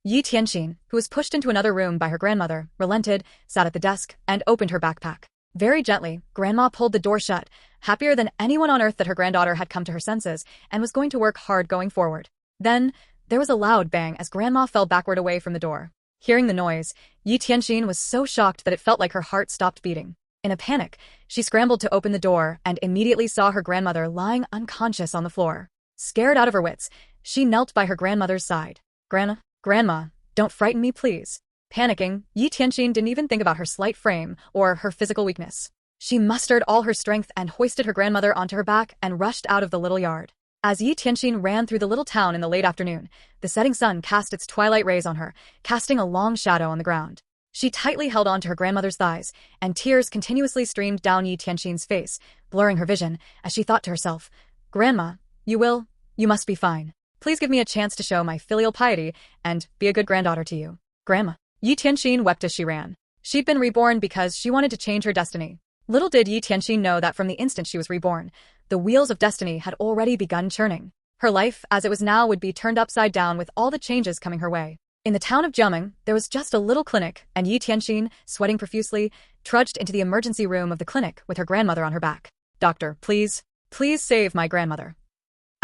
Yi Tianxin, who was pushed into another room by her grandmother, relented, sat at the desk, and opened her backpack. Very gently, Grandma pulled the door shut, happier than anyone on earth that her granddaughter had come to her senses and was going to work hard going forward. Then, there was a loud bang as Grandma fell backward away from the door. Hearing the noise, Yi Tianxin was so shocked that it felt like her heart stopped beating. In a panic, she scrambled to open the door and immediately saw her grandmother lying unconscious on the floor. Scared out of her wits, she knelt by her grandmother's side. Grandma, don't frighten me, please. Panicking, Yi Tianxin didn't even think about her slight frame or her physical weakness. She mustered all her strength and hoisted her grandmother onto her back and rushed out of the little yard. As Yi Tianxin ran through the little town in the late afternoon, the setting sun cast its twilight rays on her, casting a long shadow on the ground. She tightly held on to her grandmother's thighs, and tears continuously streamed down Yi Tianxin's face, blurring her vision, as she thought to herself, Grandma, you must be fine. Please give me a chance to show my filial piety and be a good granddaughter to you. Grandma. Yi Tianxin wept as she ran. She'd been reborn because she wanted to change her destiny. Little did Yi Tianxin know that from the instant she was reborn, the wheels of destiny had already begun churning. Her life, as it was now, would be turned upside down with all the changes coming her way. In the town of Jiameng, there was just a little clinic, and Yi Tianxin, sweating profusely, trudged into the emergency room of the clinic with her grandmother on her back. Doctor, please save my grandmother.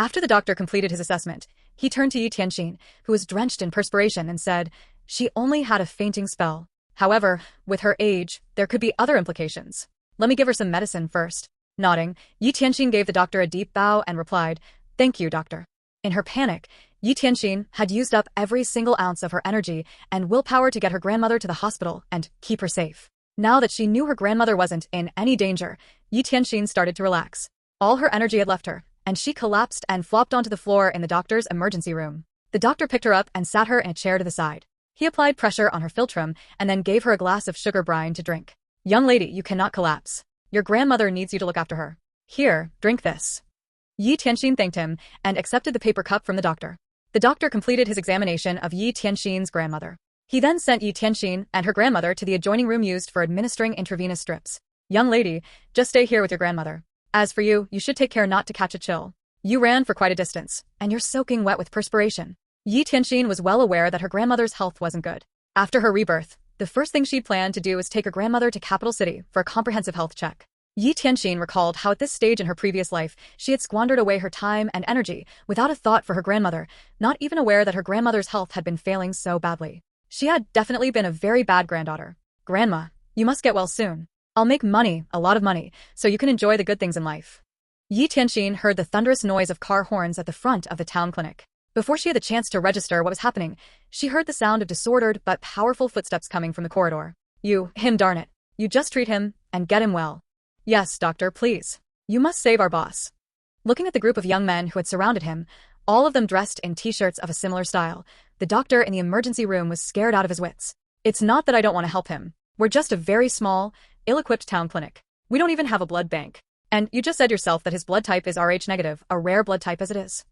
After the doctor completed his assessment, he turned to Yi Tianxin, who was drenched in perspiration, and said, she only had a fainting spell. However, with her age, there could be other implications. Let me give her some medicine first. Nodding, Yi Tianxin gave the doctor a deep bow and replied, Thank you, doctor. In her panic, Yi Tianxin had used up every single ounce of her energy and willpower to get her grandmother to the hospital and keep her safe. Now that she knew her grandmother wasn't in any danger, Yi Tianxin started to relax. All her energy had left her, and she collapsed and flopped onto the floor in the doctor's emergency room. The doctor picked her up and sat her in a chair to the side. He applied pressure on her philtrum and then gave her a glass of sugar brine to drink. Young lady, you cannot collapse. Your grandmother needs you to look after her. Here, drink this. Yi Tianxin thanked him and accepted the paper cup from the doctor. The doctor completed his examination of Yi Tianxin's grandmother. He then sent Yi Tianxin and her grandmother to the adjoining room used for administering intravenous strips. Young lady, just stay here with your grandmother. As for you, you should take care not to catch a chill. You ran for quite a distance, and you're soaking wet with perspiration. Yi Tianxin was well aware that her grandmother's health wasn't good. After her rebirth, the first thing she'd planned to do was take her grandmother to Capital City for a comprehensive health check. Yi Tianxin recalled how at this stage in her previous life, she had squandered away her time and energy without a thought for her grandmother, not even aware that her grandmother's health had been failing so badly. She had definitely been a very bad granddaughter. Grandma, you must get well soon. I'll make money, a lot of money, so you can enjoy the good things in life. Yi Tianxin heard the thunderous noise of car horns at the front of the town clinic. Before she had the chance to register what was happening, she heard the sound of disordered but powerful footsteps coming from the corridor. Him darn it. You just treat him and get him well. Yes, doctor, please. You must save our boss. Looking at the group of young men who had surrounded him, all of them dressed in t-shirts of a similar style, the doctor in the emergency room was scared out of his wits. It's not that I don't want to help him. We're just a very small, ill-equipped town clinic. We don't even have a blood bank. And you just said yourself that his blood type is Rh negative, a rare blood type as it is.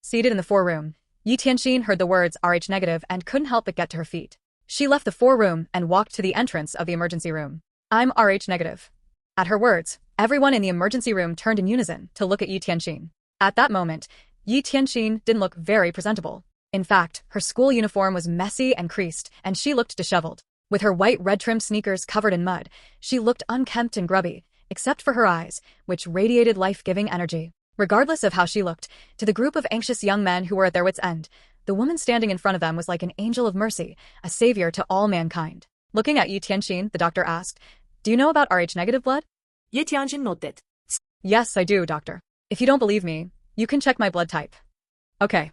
Seated in the foreroom, Yi Tianxin heard the words Rh negative and couldn't help but get to her feet. She left the foreroom and walked to the entrance of the emergency room. I'm Rh negative. At her words, everyone in the emergency room turned in unison to look at Yi Tianxin. At that moment, Yi Tianxin didn't look very presentable. In fact, her school uniform was messy and creased, and she looked disheveled. With her white red-trimmed sneakers covered in mud, she looked unkempt and grubby, except for her eyes, which radiated life-giving energy. Regardless of how she looked, to the group of anxious young men who were at their wits' end, the woman standing in front of them was like an angel of mercy, a savior to all mankind. Looking at Yi Tianxin, the doctor asked, Do you know about Rh negative blood? Yi Tianxin nodded. Yes, I do, doctor. If you don't believe me, you can check my blood type. Okay.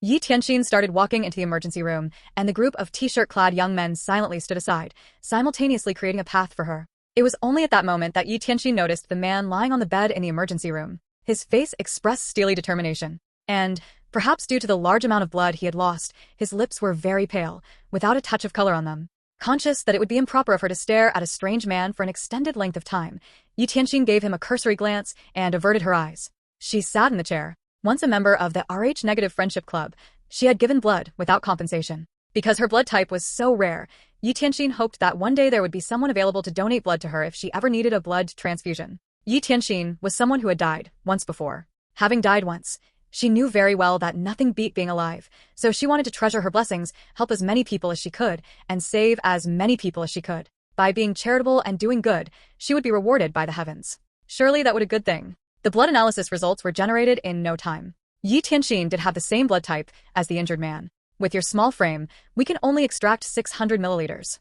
Yi Tianxin started walking into the emergency room, and the group of t-shirt-clad young men silently stood aside, simultaneously creating a path for her. It was only at that moment that Yi Tianxin noticed the man lying on the bed in the emergency room. His face expressed steely determination. And, perhaps due to the large amount of blood he had lost, his lips were very pale, without a touch of color on them. Conscious that it would be improper of her to stare at a strange man for an extended length of time, Yi Tianxin gave him a cursory glance and averted her eyes. She sat in the chair. Once a member of the Rh-negative friendship club, she had given blood without compensation. Because her blood type was so rare, Yi Tianxin hoped that one day there would be someone available to donate blood to her if she ever needed a blood transfusion. Yi Tianxin was someone who had died once before. Having died once, she knew very well that nothing beat being alive, so she wanted to treasure her blessings, help as many people as she could, and save as many people as she could. By being charitable and doing good, she would be rewarded by the heavens. Surely that would be a good thing. The blood analysis results were generated in no time. Yi Tianxin did have the same blood type as the injured man. With your small frame, we can only extract 600 milliliters.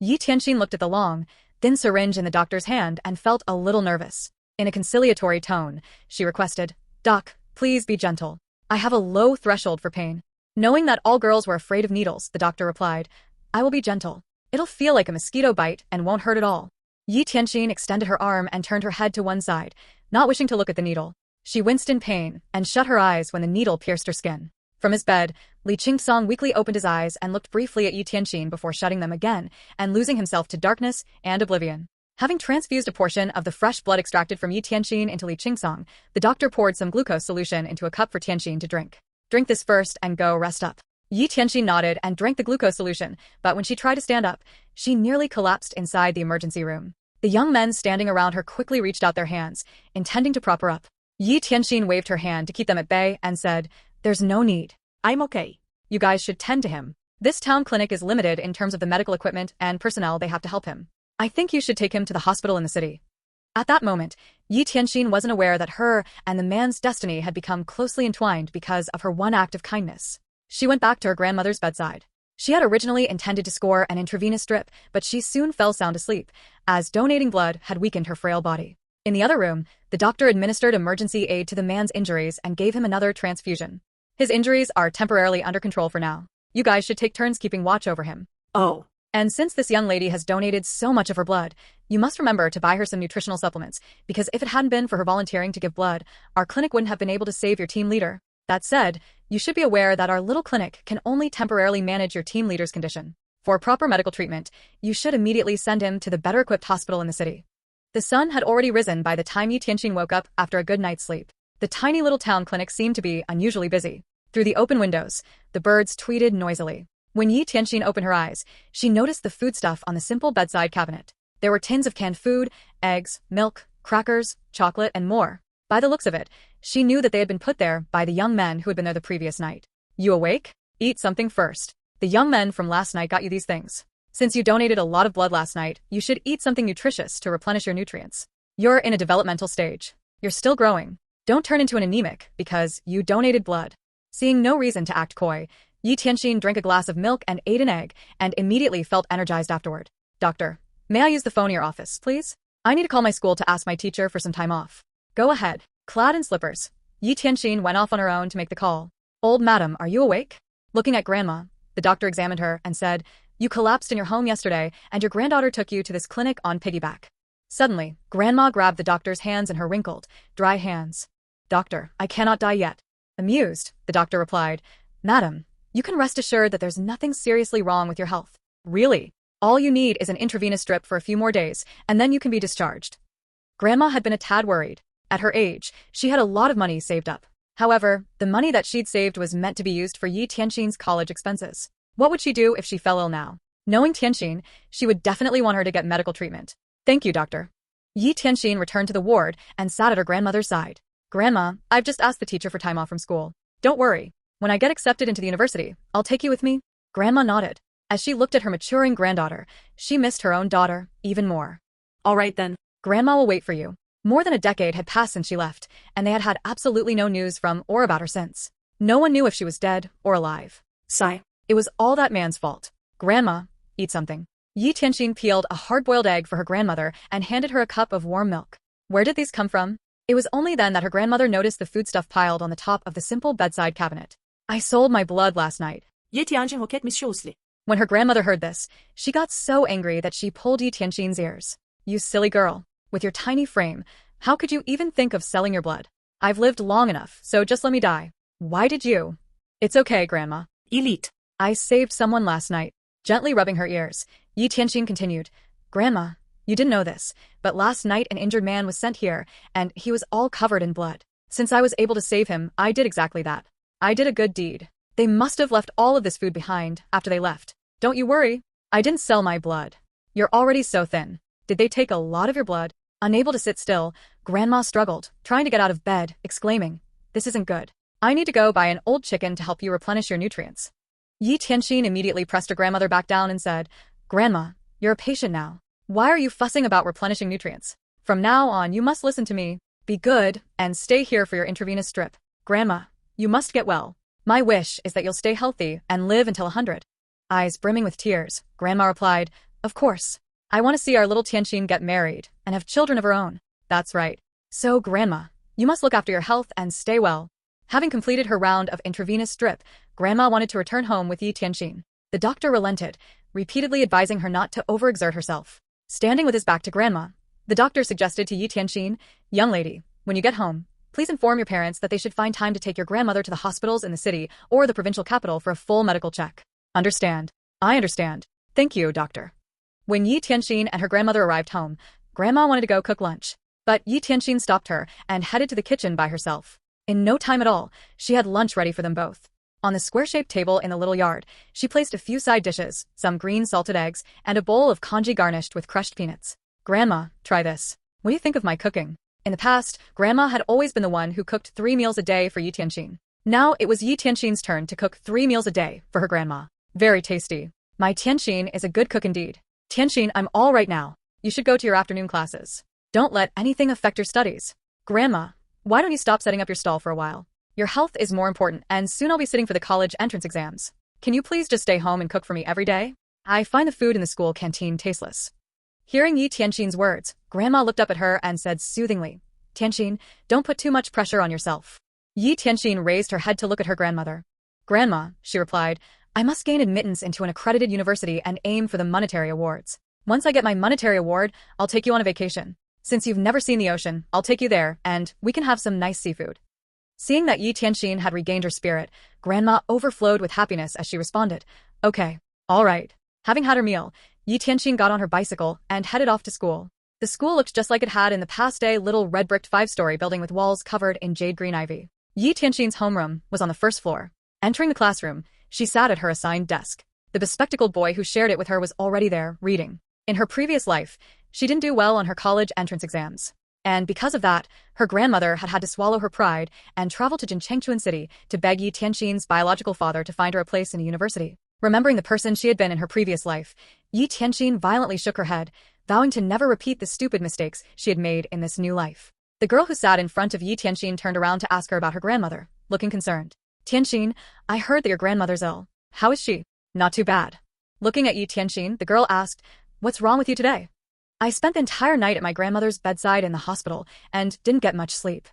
Yi Tianxin looked at the long, thin syringe in the doctor's hand and felt a little nervous. In a conciliatory tone, she requested, "Doc, please be gentle. I have a low threshold for pain." Knowing that all girls were afraid of needles, the doctor replied, "I will be gentle. It'll feel like a mosquito bite and won't hurt at all." Yi Tianxin extended her arm and turned her head to one side, not wishing to look at the needle. She winced in pain and shut her eyes when the needle pierced her skin. From his bed, Li Qingsong weakly opened his eyes and looked briefly at Yi Tianxin before shutting them again and losing himself to darkness and oblivion. Having transfused a portion of the fresh blood extracted from Yi Tianxin into Li Qingsong, the doctor poured some glucose solution into a cup for Tianxin to drink. "Drink this first and go rest up." Yi Tianxin nodded and drank the glucose solution, but when she tried to stand up, she nearly collapsed inside the emergency room. The young men standing around her quickly reached out their hands, intending to prop her up. Yi Tianxin waved her hand to keep them at bay and said, "There's no need. I'm okay. You guys should tend to him. This town clinic is limited in terms of the medical equipment and personnel they have to help him. I think you should take him to the hospital in the city." At that moment, Yi Tianxin wasn't aware that her and the man's destiny had become closely entwined because of her one act of kindness. She went back to her grandmother's bedside. She had originally intended to score an intravenous drip, but she soon fell sound asleep, as donating blood had weakened her frail body. In the other room, the doctor administered emergency aid to the man's injuries and gave him another transfusion. "His injuries are temporarily under control for now. You guys should take turns keeping watch over him. Oh. And since this young lady has donated so much of her blood, you must remember to buy her some nutritional supplements, because if it hadn't been for her volunteering to give blood, our clinic wouldn't have been able to save your team leader. That said, you should be aware that our little clinic can only temporarily manage your team leader's condition. For proper medical treatment, you should immediately send him to the better-equipped hospital in the city." The sun had already risen by the time Yi Tianxin woke up after a good night's sleep. The tiny little town clinic seemed to be unusually busy. Through the open windows, the birds tweeted noisily. When Yi Tianxin opened her eyes, she noticed the foodstuff on the simple bedside cabinet. There were tins of canned food, eggs, milk, crackers, chocolate, and more. By the looks of it, she knew that they had been put there by the young men who had been there the previous night. "You awake? Eat something first. The young men from last night got you these things. Since you donated a lot of blood last night, you should eat something nutritious to replenish your nutrients. You're in a developmental stage. You're still growing. Don't turn into an anemic because you donated blood." Seeing no reason to act coy, Yi Tianxin drank a glass of milk and ate an egg, and immediately felt energized afterward. "Doctor, may I use the phone in your office, please? I need to call my school to ask my teacher for some time off." "Go ahead." Clad in slippers, Yi Tianxin went off on her own to make the call. "Old madam, are you awake?" Looking at grandma, the doctor examined her and said, "You collapsed in your home yesterday, and your granddaughter took you to this clinic on piggyback." Suddenly, grandma grabbed the doctor's hands in her wrinkled, dry hands. "Doctor, I cannot die yet." Amused, the doctor replied, "Madam, you can rest assured that there's nothing seriously wrong with your health. Really, all you need is an intravenous drip for a few more days, and then you can be discharged." Grandma had been a tad worried. At her age, she had a lot of money saved up. However, the money that she'd saved was meant to be used for Yi Tianxin's college expenses. What would she do if she fell ill now? Knowing Tianxin, she would definitely want her to get medical treatment. "Thank you, doctor." Yi Tianxin returned to the ward and sat at her grandmother's side. "Grandma, I've just asked the teacher for time off from school. Don't worry. When I get accepted into the university, I'll take you with me." Grandma nodded. As she looked at her maturing granddaughter, she missed her own daughter even more. All right then. "Grandma will wait for you." More than a decade had passed since she left, and they had had absolutely no news from or about her since. No one knew if she was dead or alive. Sigh. It was all that man's fault. "Grandma, eat something." Yi Tianxin peeled a hard-boiled egg for her grandmother and handed her a cup of warm milk. Where did these come from? It was only then that her grandmother noticed the foodstuff piled on the top of the simple bedside cabinet. "I sold my blood last night." Yi Tianxin hok etmiş usli. When her grandmother heard this, she got so angry that she pulled Yi Tianxin's ears. "You silly girl. With your tiny frame, how could you even think of selling your blood? I've lived long enough, so just let me die." "Why did you?" "It's okay, Grandma. Elite. I saved someone last night." Gently rubbing her ears, Yi Tianxin continued, Grandma, you didn't know this, but last night an injured man was sent here, and he was all covered in blood. Since I was able to save him, I did exactly that. I did a good deed. They must have left all of this food behind after they left. Don't you worry. I didn't sell my blood. You're already so thin. Did they take a lot of your blood? Unable to sit still, Grandma struggled, trying to get out of bed, exclaiming, This isn't good. I need to go buy an old chicken to help you replenish your nutrients. Yi Tianxin immediately pressed her grandmother back down and said, Grandma, you're a patient now. Why are you fussing about replenishing nutrients? From now on, you must listen to me. Be good, and stay here for your intravenous strip. Grandma, you must get well. My wish is that you'll stay healthy and live until 100. Eyes brimming with tears, Grandma replied, Of course. I want to see our little Tianxin get married and have children of her own. That's right. So, Grandma, you must look after your health and stay well. Having completed her round of intravenous drip, Grandma wanted to return home with Yi Tianxin. The doctor relented, repeatedly advising her not to overexert herself. Standing with his back to Grandma, the doctor suggested to Yi Tianxin, Young lady, when you get home, please inform your parents that they should find time to take your grandmother to the hospitals in the city or the provincial capital for a full medical check. Understand. I understand. Thank you, doctor. When Yi Tianxin and her grandmother arrived home, Grandma wanted to go cook lunch. But Yi Tianxin stopped her and headed to the kitchen by herself. In no time at all, she had lunch ready for them both. On the square-shaped table in the little yard, she placed a few side dishes, some green salted eggs, and a bowl of congee garnished with crushed peanuts. Grandma, try this. What do you think of my cooking? In the past, Grandma had always been the one who cooked 3 meals a day for Yi Tianxin. Now it was Yi Tianxin's turn to cook 3 meals a day for her grandma. Very tasty. My Tianxin is a good cook indeed. Tianxin, I'm all right now. You should go to your afternoon classes. Don't let anything affect your studies. Grandma, why don't you stop setting up your stall for a while? Your health is more important, and soon I'll be sitting for the college entrance exams. Can you please just stay home and cook for me every day? I find the food in the school canteen tasteless. Hearing Yi Tianxin's words, Grandma looked up at her and said soothingly, Tianxin, don't put too much pressure on yourself. Yi Tianxin raised her head to look at her grandmother. Grandma, she replied, I must gain admittance into an accredited university and aim for the monetary awards. Once I get my monetary award, I'll take you on a vacation. Since you've never seen the ocean, I'll take you there, and we can have some nice seafood. Seeing that Yi Tianxin had regained her spirit, Grandma overflowed with happiness as she responded, Okay, all right. Having had her meal, Yi Tianxin got on her bicycle and headed off to school. The school looked just like it had in the past day, little red-bricked 5-story building with walls covered in jade green ivy. Yi Tianxin's homeroom was on the first floor. Entering the classroom, she sat at her assigned desk. The bespectacled boy who shared it with her was already there, reading. In her previous life, she didn't do well on her college entrance exams. And because of that, her grandmother had had to swallow her pride and travel to Tianxin City to beg Yi Tianxin's biological father to find her a place in a university. Remembering the person she had been in her previous life, Yi Tianxin violently shook her head, vowing to never repeat the stupid mistakes she had made in this new life. The girl who sat in front of Yi Tianxin turned around to ask her about her grandmother, looking concerned. Tianxin, I heard that your grandmother's ill. How is she? Not too bad. Looking at Yi Tianxin, the girl asked, What's wrong with you today? I spent the entire night at my grandmother's bedside in the hospital and didn't get much sleep.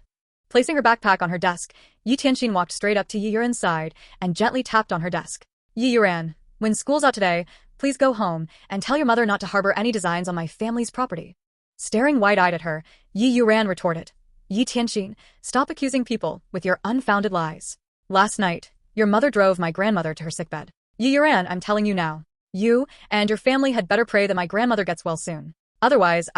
Placing her backpack on her desk, Yi Tianxin walked straight up to Yi Yuran's side and gently tapped on her desk. Yi Yuran, when school's out today, please go home and tell your mother not to harbor any designs on my family's property. Staring wide-eyed at her, Yi Yuran retorted, Yi Tianxin, stop accusing people with your unfounded lies. Last night, your mother drove my grandmother to her sickbed. Yi Yuran, I'm telling you now. You and your family had better pray that my grandmother gets well soon. Otherwise,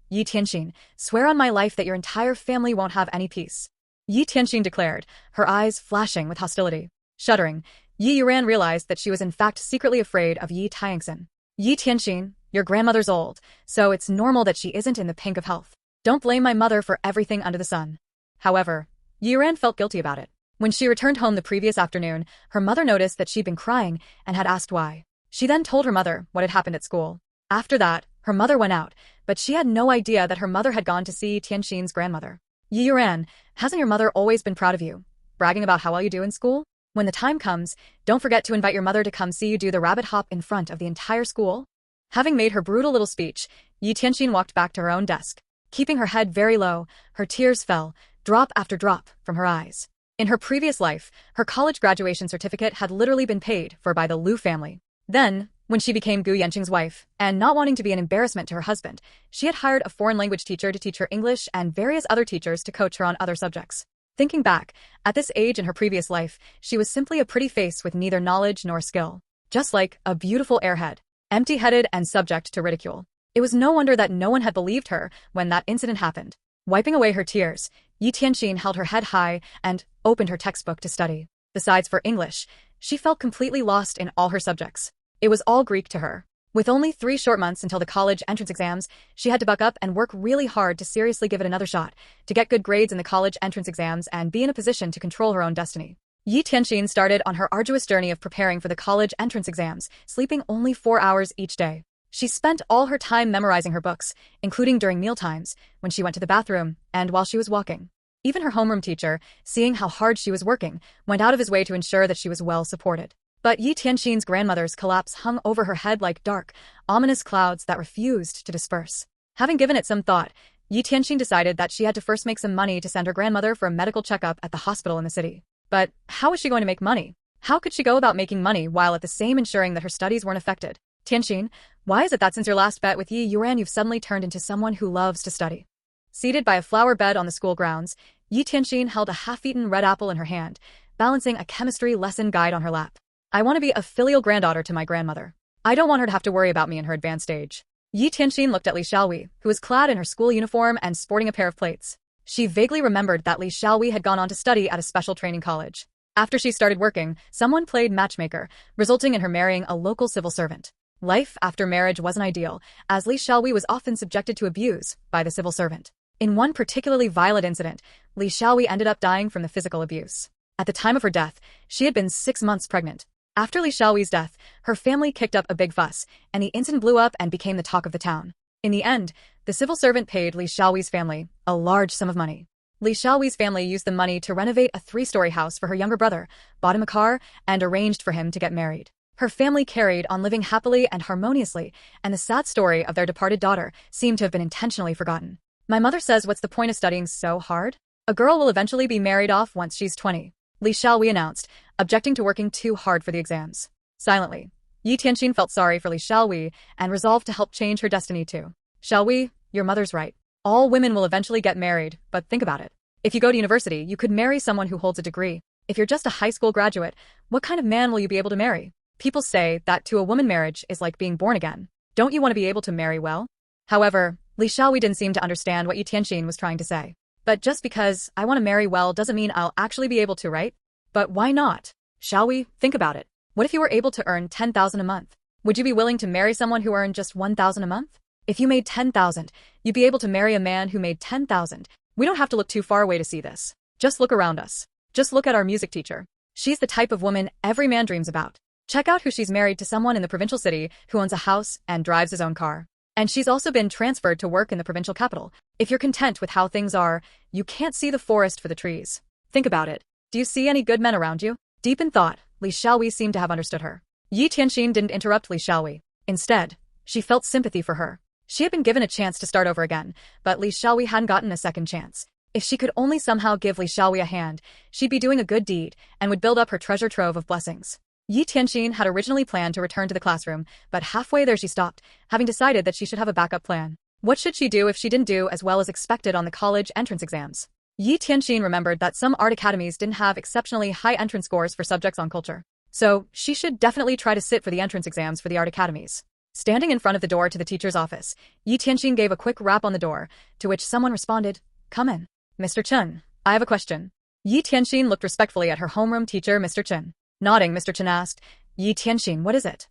Yi Tianxin, swear on my life that your entire family won't have any peace. Yi Tianxin declared, her eyes flashing with hostility. Shuddering, Yi Yuran realized that she was in fact secretly afraid of Yi Tianxin. Yi Tianxin, your grandmother's old, so it's normal that she isn't in the pink of health. Don't blame my mother for everything under the sun. However, Yi Yuran felt guilty about it. When she returned home the previous afternoon, her mother noticed that she'd been crying and had asked why. She then told her mother what had happened at school. After that, her mother went out, but she had no idea that her mother had gone to see Tianxin's grandmother. Yi Yuran, hasn't your mother always been proud of you, bragging about how well you do in school? When the time comes, don't forget to invite your mother to come see you do the rabbit hop in front of the entire school. Having made her brutal little speech, Yi Tianxin walked back to her own desk. Keeping her head very low, her tears fell, drop after drop, from her eyes. In her previous life, her college graduation certificate had literally been paid for by the Liu family. Then, when she became Gu Yanqing's wife, and not wanting to be an embarrassment to her husband, she had hired a foreign language teacher to teach her English and various other teachers to coach her on other subjects. Thinking back, at this age in her previous life, she was simply a pretty face with neither knowledge nor skill. just like a beautiful airhead, empty-headed and subject to ridicule. It was no wonder that no one had believed her when that incident happened. Wiping away her tears, Yi Tianxin held her head high and opened her textbook to study. Besides for English, she felt completely lost in all her subjects. It was all Greek to her. With only 3 short months until the college entrance exams, she had to buck up and work really hard to seriously give it another shot, to get good grades in the college entrance exams and be in a position to control her own destiny. Yi Tianxin started on her arduous journey of preparing for the college entrance exams, sleeping only 4 hours each day. She spent all her time memorizing her books, including during mealtimes, when she went to the bathroom, and while she was walking. Even her homeroom teacher, seeing how hard she was working, went out of his way to ensure that she was well supported. But Yi Tianxin's grandmother's collapse hung over her head like dark, ominous clouds that refused to disperse. Having given it some thought, Yi Tianxin decided that she had to first make some money to send her grandmother for a medical checkup at the hospital in the city. But how was she going to make money? How could she go about making money while at the same ensuring that her studies weren't affected? Tianxin, why is it that since your last bet with Yi Yuan you've suddenly turned into someone who loves to study? Seated by a flower bed on the school grounds, Yi Tianxin held a half-eaten red apple in her hand, balancing a chemistry lesson guide on her lap. I want to be a filial granddaughter to my grandmother. I don't want her to have to worry about me in her advanced age. Yi Tianxin looked at Li Xiaowei, who was clad in her school uniform and sporting a pair of plates. She vaguely remembered that Li Xiaowei had gone on to study at a special training college. After she started working, someone played matchmaker, resulting in her marrying a local civil servant. Life after marriage wasn't ideal, as Li Xiaowei was often subjected to abuse by the civil servant. In one particularly violent incident, Li Xiaowei ended up dying from the physical abuse. At the time of her death, she had been 6 months pregnant. After Li Xiaowei's death, her family kicked up a big fuss, and the incident blew up and became the talk of the town. In the end, the civil servant paid Li Xiaowei's family a large sum of money. Li Xiaowei's family used the money to renovate a 3-story house for her younger brother, bought him a car, and arranged for him to get married. Her family carried on living happily and harmoniously, and the sad story of their departed daughter seemed to have been intentionally forgotten. My mother says, what's the point of studying so hard? A girl will eventually be married off once she's 20. Li Xiaowei announced, objecting to working too hard for the exams. Silently, Yi Tianxin felt sorry for Li Xiaowei and resolved to help change her destiny too. Xiaowei, your mother's right. All women will eventually get married, but think about it. If you go to university, you could marry someone who holds a degree. If you're just a high school graduate, what kind of man will you be able to marry? People say that to a woman marriage is like being born again. Don't you want to be able to marry well? However, Li Xiaowei didn't seem to understand what Yi Tianxin was trying to say. But just because I want to marry well doesn't mean I'll actually be able to, right? But why not? Xiaowei, think about it. What if you were able to earn 10,000 a month? Would you be willing to marry someone who earned just 1,000 a month? If you made 10,000, you'd be able to marry a man who made 10,000. We don't have to look too far away to see this. Just look around us. Just look at our music teacher. She's the type of woman every man dreams about. Check out who she's married to, someone in the provincial city who owns a house and drives his own car. And she's also been transferred to work in the provincial capital. If you're content with how things are, you can't see the forest for the trees. Think about it. Do you see any good men around you? Deep in thought, Li Xiaowei seemed to have understood her. Yi Tianxin didn't interrupt Li Xiaowei. Instead, she felt sympathy for her. She had been given a chance to start over again, but Li Xiaowei hadn't gotten a second chance. If she could only somehow give Li Xiaowei a hand, she'd be doing a good deed and would build up her treasure trove of blessings. Yi Tianxin had originally planned to return to the classroom, but halfway there she stopped, having decided that she should have a backup plan. What should she do if she didn't do as well as expected on the college entrance exams? Yi Tianxin remembered that some art academies didn't have exceptionally high entrance scores for subjects on culture. So, she should definitely try to sit for the entrance exams for the art academies. Standing in front of the door to the teacher's office, Yi Tianxin gave a quick rap on the door, to which someone responded, "Come in. Mr. Chen, I have a question." Yi Tianxin looked respectfully at her homeroom teacher, Mr. Chen. Nodding, Mr. Chen asked, "Yi Tianxin, what is it?"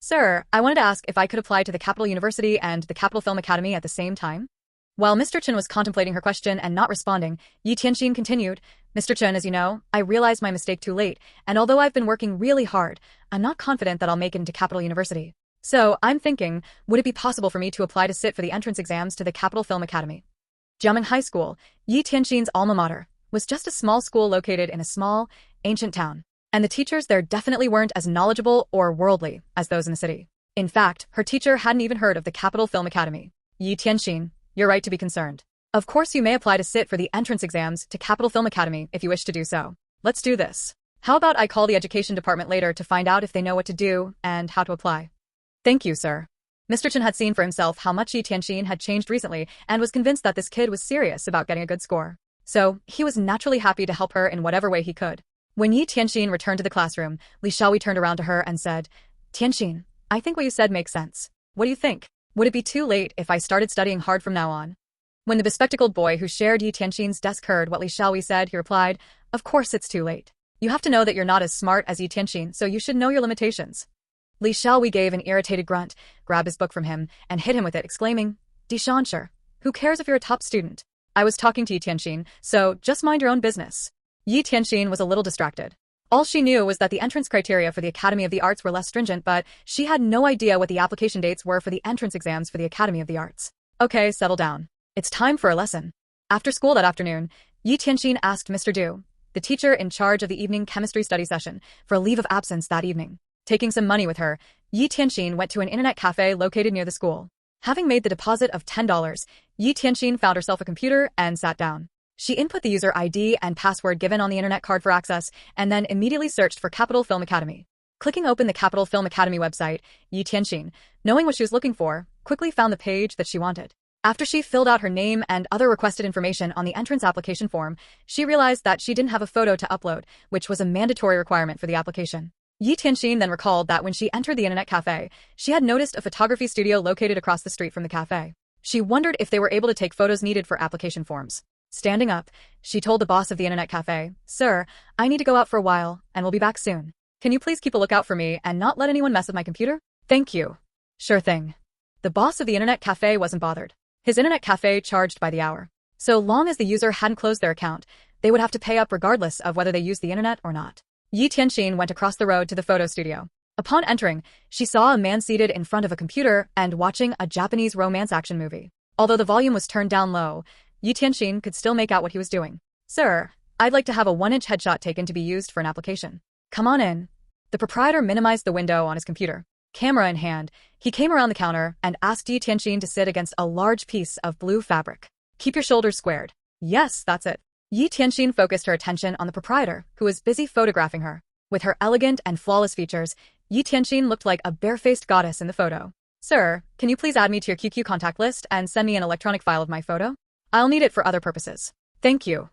"Sir, I wanted to ask if I could apply to the Capital University and the Capital Film Academy at the same time?" While Mr. Chen was contemplating her question and not responding, Yi Tianxin continued, "Mr. Chen, as you know, I realized my mistake too late, and although I've been working really hard, I'm not confident that I'll make it into Capital University. So, I'm thinking, would it be possible for me to apply to sit for the entrance exams to the Capital Film Academy?" Jiameng High School, Yi Tianxin's alma mater, was just a small school located in a small, ancient town. And the teachers there definitely weren't as knowledgeable or worldly as those in the city. In fact, her teacher hadn't even heard of the Capital Film Academy. "Yi Tianxin, you're right to be concerned. Of course you may apply to sit for the entrance exams to Capital Film Academy if you wish to do so. Let's do this. How about I call the education department later to find out if they know what to do and how to apply?" "Thank you, sir." Mr. Chen had seen for himself how much Yi Tianxin had changed recently and was convinced that this kid was serious about getting a good score. So, he was naturally happy to help her in whatever way he could. When Yi Tianxin returned to the classroom, Li Xiaowei turned around to her and said, Tianxin, I think what you said makes sense. What do you think? Would it be too late if I started studying hard from now on? When the bespectacled boy who shared Yi Tianxin's desk heard what Li Xiaohui said, he replied, of course it's too late. You have to know that you're not as smart as Yi Tianxin, so you should know your limitations. Li Xiaohui gave an irritated grunt, grabbed his book from him, and hit him with it, exclaiming, Tianxin, who cares if you're a top student? I was talking to Yi Tianxin, so just mind your own business. Yi Tianxin was a little distracted. All she knew was that the entrance criteria for the Academy of the Arts were less stringent, but she had no idea what the application dates were for the entrance exams for the Academy of the Arts. Okay, settle down. It's time for a lesson. After school that afternoon, Yi Tianxin asked Mr. Du, the teacher in charge of the evening chemistry study session, for a leave of absence that evening. Taking some money with her, Yi Tianxin went to an internet cafe located near the school. Having made the deposit of $10, Yi Tianxin found herself a computer and sat down. She input the user ID and password given on the internet card for access, and then immediately searched for Capital Film Academy. Clicking open the Capital Film Academy website, Yi Tianxin, knowing what she was looking for, quickly found the page that she wanted. After she filled out her name and other requested information on the entrance application form, she realized that she didn't have a photo to upload, which was a mandatory requirement for the application. Yi Tianxin then recalled that when she entered the internet cafe, she had noticed a photography studio located across the street from the cafe. She wondered if they were able to take photos needed for application forms. Standing up, she told the boss of the internet cafe, Sir, I need to go out for a while, and will be back soon. Can you please keep a lookout for me and not let anyone mess with my computer? Thank you. Sure thing. The boss of the internet cafe wasn't bothered. His internet cafe charged by the hour. So long as the user hadn't closed their account, they would have to pay up regardless of whether they used the internet or not. Yi Tianxin went across the road to the photo studio. Upon entering, she saw a man seated in front of a computer and watching a Japanese romance action movie. Although the volume was turned down low, Yi Tianxin could still make out what he was doing. Sir, I'd like to have a 1-inch headshot taken to be used for an application. Come on in. The proprietor minimized the window on his computer. Camera in hand, he came around the counter and asked Yi Tianxin to sit against a large piece of blue fabric. Keep your shoulders squared. Yes, that's it. Yi Tianxin focused her attention on the proprietor, who was busy photographing her. With her elegant and flawless features, Yi Tianxin looked like a barefaced goddess in the photo. Sir, can you please add me to your QQ contact list and send me an electronic file of my photo? I'll need it for other purposes. Thank you.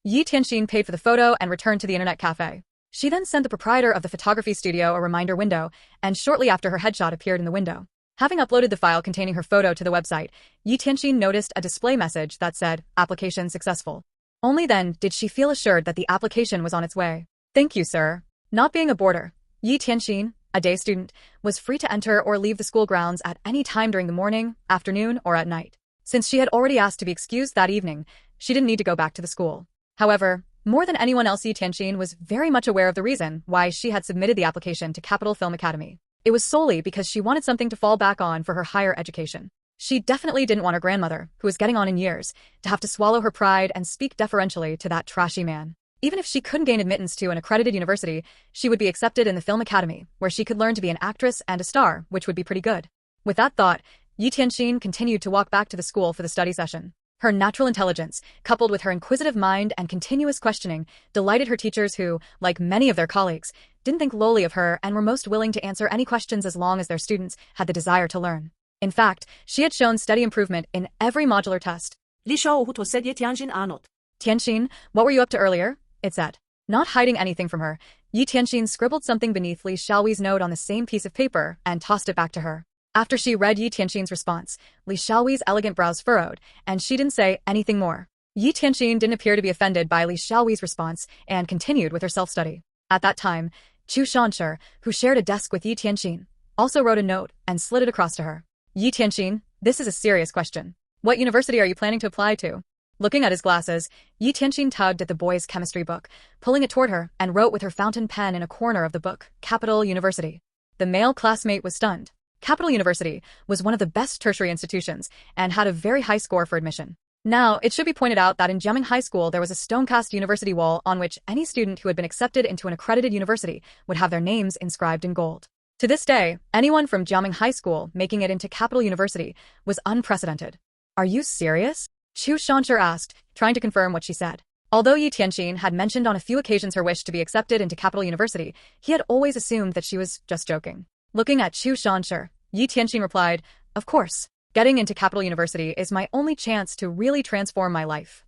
Yi Tianxin paid for the photo and returned to the internet cafe. She then sent the proprietor of the photography studio a reminder window, and shortly after her headshot appeared in the window. Having uploaded the file containing her photo to the website, Yi Tianxin noticed a display message that said, Application successful. Only then did she feel assured that the application was on its way. Thank you, sir. Not being a boarder, Yi Tianxin, a day student, was free to enter or leave the school grounds at any time during the morning, afternoon, or at night. Since she had already asked to be excused that evening, she didn't need to go back to the school. However, more than anyone else, Yi Tianxin was very much aware of the reason why she had submitted the application to Capital Film Academy. It was solely because she wanted something to fall back on for her higher education. She definitely didn't want her grandmother, who was getting on in years, to have to swallow her pride and speak deferentially to that trashy man. Even if she couldn't gain admittance to an accredited university, she would be accepted in the Film Academy, where she could learn to be an actress and a star, which would be pretty good. With that thought, Yi Tianxin continued to walk back to the school for the study session. Her natural intelligence, coupled with her inquisitive mind and continuous questioning, delighted her teachers who, like many of their colleagues, didn't think lowly of her and were most willing to answer any questions as long as their students had the desire to learn. In fact, she had shown steady improvement in every modular test. Li Xiaohui said Ye Tianxin Arnold. Tianxin, what were you up to earlier? It said. Not hiding anything from her, Yi Tianxin scribbled something beneath Li Xiaohui's note on the same piece of paper and tossed it back to her. After she read Yi Tianxin's response, Li Xiaohui's elegant brows furrowed, and she didn't say anything more. Yi Tianxin didn't appear to be offended by Li Xiaohui's response and continued with her self-study. At that time, Chu Shanshi, who shared a desk with Yi Tianxin, also wrote a note and slid it across to her. Yi Tianxin, this is a serious question. What university are you planning to apply to? Looking at his glasses, Yi Tianxin tugged at the boy's chemistry book, pulling it toward her, and wrote with her fountain pen in a corner of the book, Capital University. The male classmate was stunned. Capital University was one of the best tertiary institutions and had a very high score for admission. Now, it should be pointed out that in Jiaming High School there was a stone-cast university wall on which any student who had been accepted into an accredited university would have their names inscribed in gold. To this day, anyone from Jiaming High School making it into Capital University was unprecedented. Are you serious? Chu Shanshi asked, trying to confirm what she said. Although Yi Tianxin had mentioned on a few occasions her wish to be accepted into Capital University, he had always assumed that she was just joking. Looking at Chu Shanshi, Yi Tianxin replied, Of course, getting into Capital University is my only chance to really transform my life.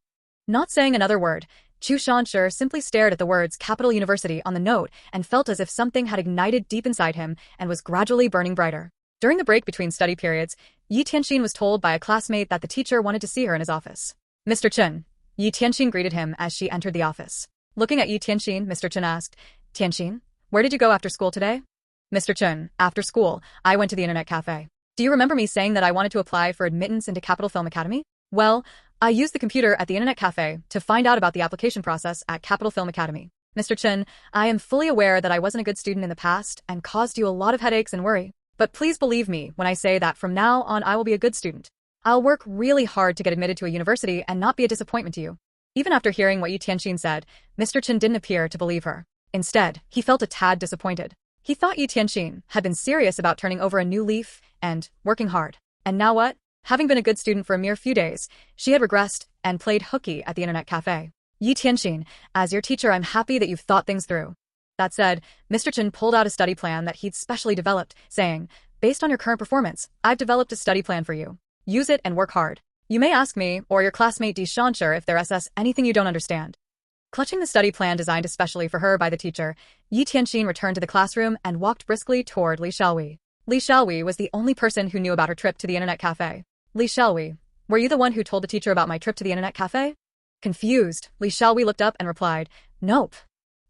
Not saying another word, Chu Shanshi simply stared at the words Capital University on the note and felt as if something had ignited deep inside him and was gradually burning brighter. During the break between study periods, Yi Tianxin was told by a classmate that the teacher wanted to see her in his office. Mr. Chen. Yi Tianxin greeted him as she entered the office. Looking at Yi Tianxin, Mr. Chen asked, Tianxin, where did you go after school today? Mr. Chen, after school, I went to the internet cafe. Do you remember me saying that I wanted to apply for admittance into Capital Film Academy? Well, I used the computer at the internet cafe to find out about the application process at Capital Film Academy. Mr. Chen, I am fully aware that I wasn't a good student in the past and caused you a lot of headaches and worry. But please believe me when I say that from now on I will be a good student. I'll work really hard to get admitted to a university and not be a disappointment to you. Even after hearing what Yi Tianxin said, Mr. Chen didn't appear to believe her. Instead, he felt a tad disappointed. He thought Yi Tianxin had been serious about turning over a new leaf and working hard. And now what? Having been a good student for a mere few days, she had regressed and played hooky at the internet cafe. Yi Tianxin, as your teacher, I'm happy that you've thought things through. That said, Mr. Chen pulled out a study plan that he'd specially developed, saying, based on your current performance, I've developed a study plan for you. Use it and work hard. You may ask me or your classmate Di Shanshi if there's anything you don't understand. Clutching the study plan designed especially for her by the teacher, Yi Tianxin returned to the classroom and walked briskly toward Li Xiaowei. Li Xiaowei was the only person who knew about her trip to the internet cafe. Li Xiaowei, were you the one who told the teacher about my trip to the internet cafe? Confused, Li Xiaowei looked up and replied, nope.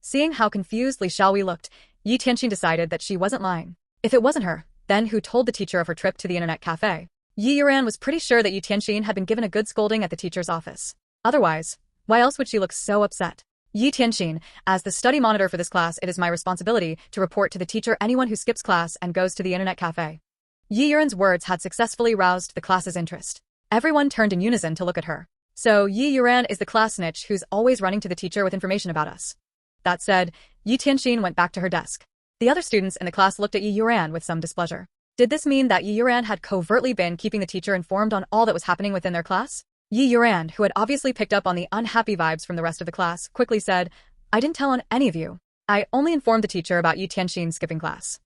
Seeing how confused Li Xiaowei looked, Yi Tianxin decided that she wasn't lying. If it wasn't her, then who told the teacher of her trip to the internet cafe? Yi Yuran was pretty sure that Yi Tianxin had been given a good scolding at the teacher's office. Otherwise, why else would she look so upset? Yi Tianxin, as the study monitor for this class, it is my responsibility to report to the teacher anyone who skips class and goes to the internet cafe. Yi Yuran's words had successfully roused the class's interest. Everyone turned in unison to look at her. So Yi Yuran is the class snitch who's always running to the teacher with information about us. That said, Yi Tianxin went back to her desk. The other students in the class looked at Yi Yuran with some displeasure. Did this mean that Yi Yuran had covertly been keeping the teacher informed on all that was happening within their class? Yi Yuran, who had obviously picked up on the unhappy vibes from the rest of the class, quickly said, I didn't tell on any of you. I only informed the teacher about Yi Tianxin skipping class.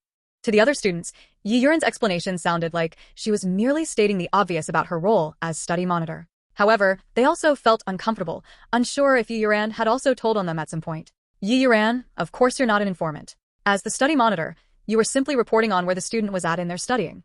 To the other students, Yi Yuran's explanation sounded like she was merely stating the obvious about her role as study monitor. However, they also felt uncomfortable, unsure if Yi Yuran had also told on them at some point. Yi Yuran, of course you're not an informant. As the study monitor, you were simply reporting on where the student was at in their studying.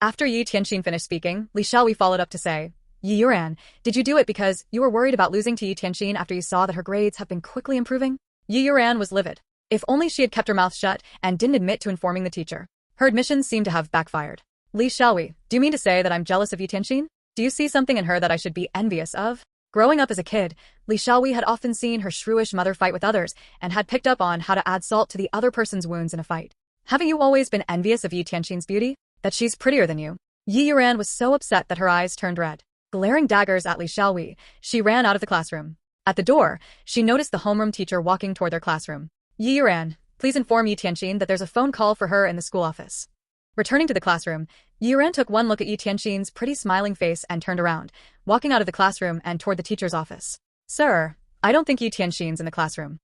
After Yi Tianxin finished speaking, Li Xiaowei followed up to say, Yi Yuran, did you do it because you were worried about losing to Yi Tianxin after you saw that her grades have been quickly improving? Yi Yuran was livid. If only she had kept her mouth shut and didn't admit to informing the teacher. Her admissions seemed to have backfired. Li Xiaowei, do you mean to say that I'm jealous of Yi Tianxin? Do you see something in her that I should be envious of? Growing up as a kid, Li Xiaowei had often seen her shrewish mother fight with others and had picked up on how to add salt to the other person's wounds in a fight. Haven't you always been envious of Yi Tianxin's beauty? That she's prettier than you? Yi Yuran was so upset that her eyes turned red. Glaring daggers at Li Xiaowei, she ran out of the classroom. At the door, she noticed the homeroom teacher walking toward their classroom. Yi Yuran, please inform Yi Tianxin that there's a phone call for her in the school office. Returning to the classroom, Yi Yuran took one look at Yi Tianxin's pretty smiling face and turned around, walking out of the classroom and toward the teacher's office. Sir, I don't think Yi Tianxin's in the classroom.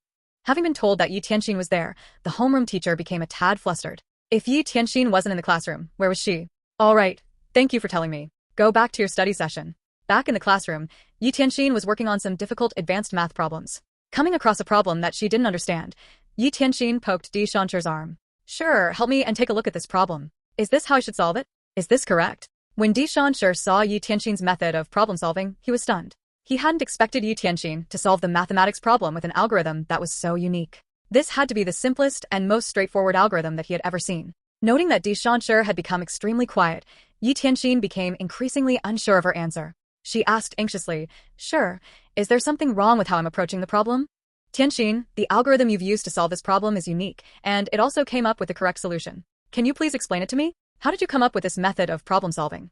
Having been told that Yi Tianxin was there, the homeroom teacher became a tad flustered. If Yi Tianxin wasn't in the classroom, where was she? All right, thank you for telling me. Go back to your study session. Back in the classroom, Yi Tianxin was working on some difficult advanced math problems. Coming across a problem that she didn't understand, Yi Tianxin poked Di Shanshi's arm. Sure, help me and take a look at this problem. Is this how I should solve it? Is this correct? When Di Shanshi saw Yi Tianxin's method of problem solving, he was stunned. He hadn't expected Yi Tianxin to solve the mathematics problem with an algorithm that was so unique. This had to be the simplest and most straightforward algorithm that he had ever seen. Noting that Di Shanshi had become extremely quiet, Yi Tianxin became increasingly unsure of her answer. She asked anxiously, Sure, is there something wrong with how I'm approaching the problem? Tianxin, the algorithm you've used to solve this problem is unique, and it also came up with the correct solution. Can you please explain it to me? How did you come up with this method of problem solving?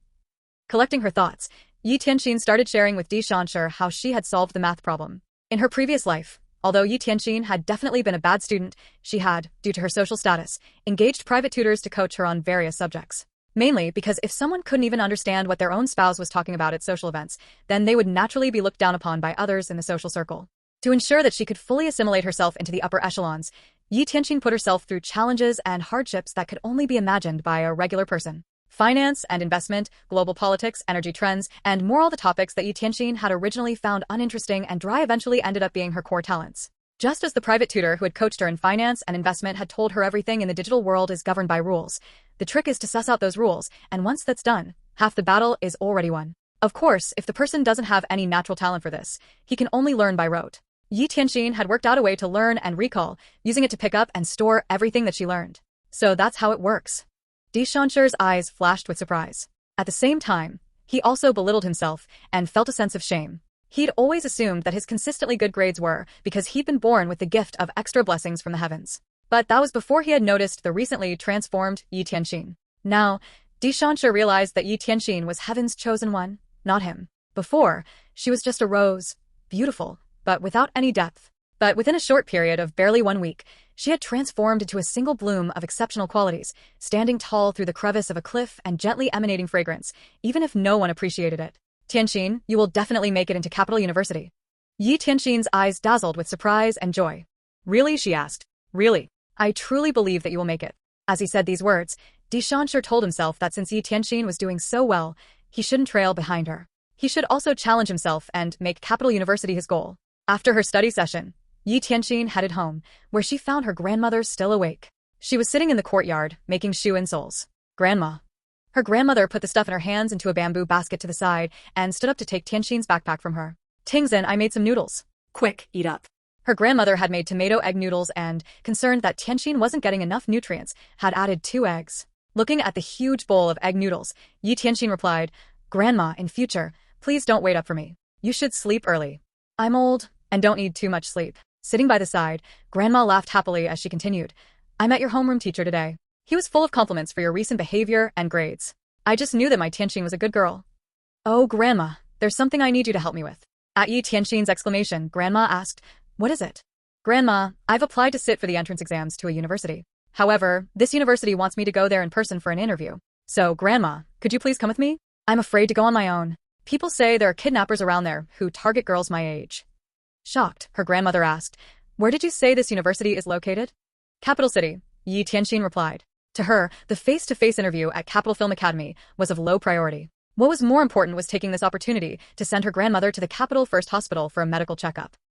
Collecting her thoughts, Yi Tianxin started sharing with Di Shanshi how she had solved the math problem. In her previous life, although Yi Tianxin had definitely been a bad student, she had, due to her social status, engaged private tutors to coach her on various subjects. Mainly because if someone couldn't even understand what their own spouse was talking about at social events, then they would naturally be looked down upon by others in the social circle. To ensure that she could fully assimilate herself into the upper echelons, Yi Tianxin put herself through challenges and hardships that could only be imagined by a regular person. Finance and investment, global politics, energy trends, and more all the topics that Yi Tianxin had originally found uninteresting and dry eventually ended up being her core talents. Just as the private tutor who had coached her in finance and investment had told her everything in the digital world is governed by rules, the trick is to suss out those rules, and once that's done, half the battle is already won. Of course, if the person doesn't have any natural talent for this, he can only learn by rote. Yi Tianxin had worked out a way to learn and recall, using it to pick up and store everything that she learned. So that's how it works. Tianxin's eyes flashed with surprise. At the same time, he also belittled himself and felt a sense of shame. He'd always assumed that his consistently good grades were because he'd been born with the gift of extra blessings from the heavens. But that was before he had noticed the recently transformed Yi Tianxin. Now, Tianxin realized that Yi Tianxin was heaven's chosen one, not him. Before, she was just a rose, beautiful, but without any depth. But within a short period of barely 1 week, she had transformed into a single bloom of exceptional qualities, standing tall through the crevice of a cliff and gently emanating fragrance, even if no one appreciated it. Tianxin, you will definitely make it into Capital University. Yi Tianxin's eyes dazzled with surprise and joy. Really? She asked. Really? I truly believe that you will make it. As he said these words, Tianxin told himself that since Yi Tianxin was doing so well, he shouldn't trail behind her. He should also challenge himself and make Capital University his goal. After her study session, Yi Tianxin headed home, where she found her grandmother still awake. She was sitting in the courtyard, making shoe insoles. Grandma. Her grandmother put the stuff in her hands into a bamboo basket to the side and stood up to take Tianxin's backpack from her. Tianxin, I made some noodles. Quick, eat up. Her grandmother had made tomato egg noodles and, concerned that Tianxin wasn't getting enough nutrients, had added 2 eggs. Looking at the huge bowl of egg noodles, Yi Tianxin replied, Grandma, in future, please don't wait up for me. You should sleep early. I'm old and don't need too much sleep. Sitting by the side, Grandma laughed happily as she continued, I met your homeroom teacher today. He was full of compliments for your recent behavior and grades. I just knew that my Tianxin was a good girl. Oh, Grandma, there's something I need you to help me with. At Yi Tianxin's exclamation, Grandma asked, What is it? Grandma, I've applied to sit for the entrance exams to a university. However, this university wants me to go there in person for an interview. So, Grandma, could you please come with me? I'm afraid to go on my own. People say there are kidnappers around there who target girls my age. Shocked, her grandmother asked, Where did you say this university is located? Capital City, Yi Tianxin replied. To her, the face-to-face interview at Capital Film Academy was of low priority. What was more important was taking this opportunity to send her grandmother to the Capital First Hospital for a medical checkup.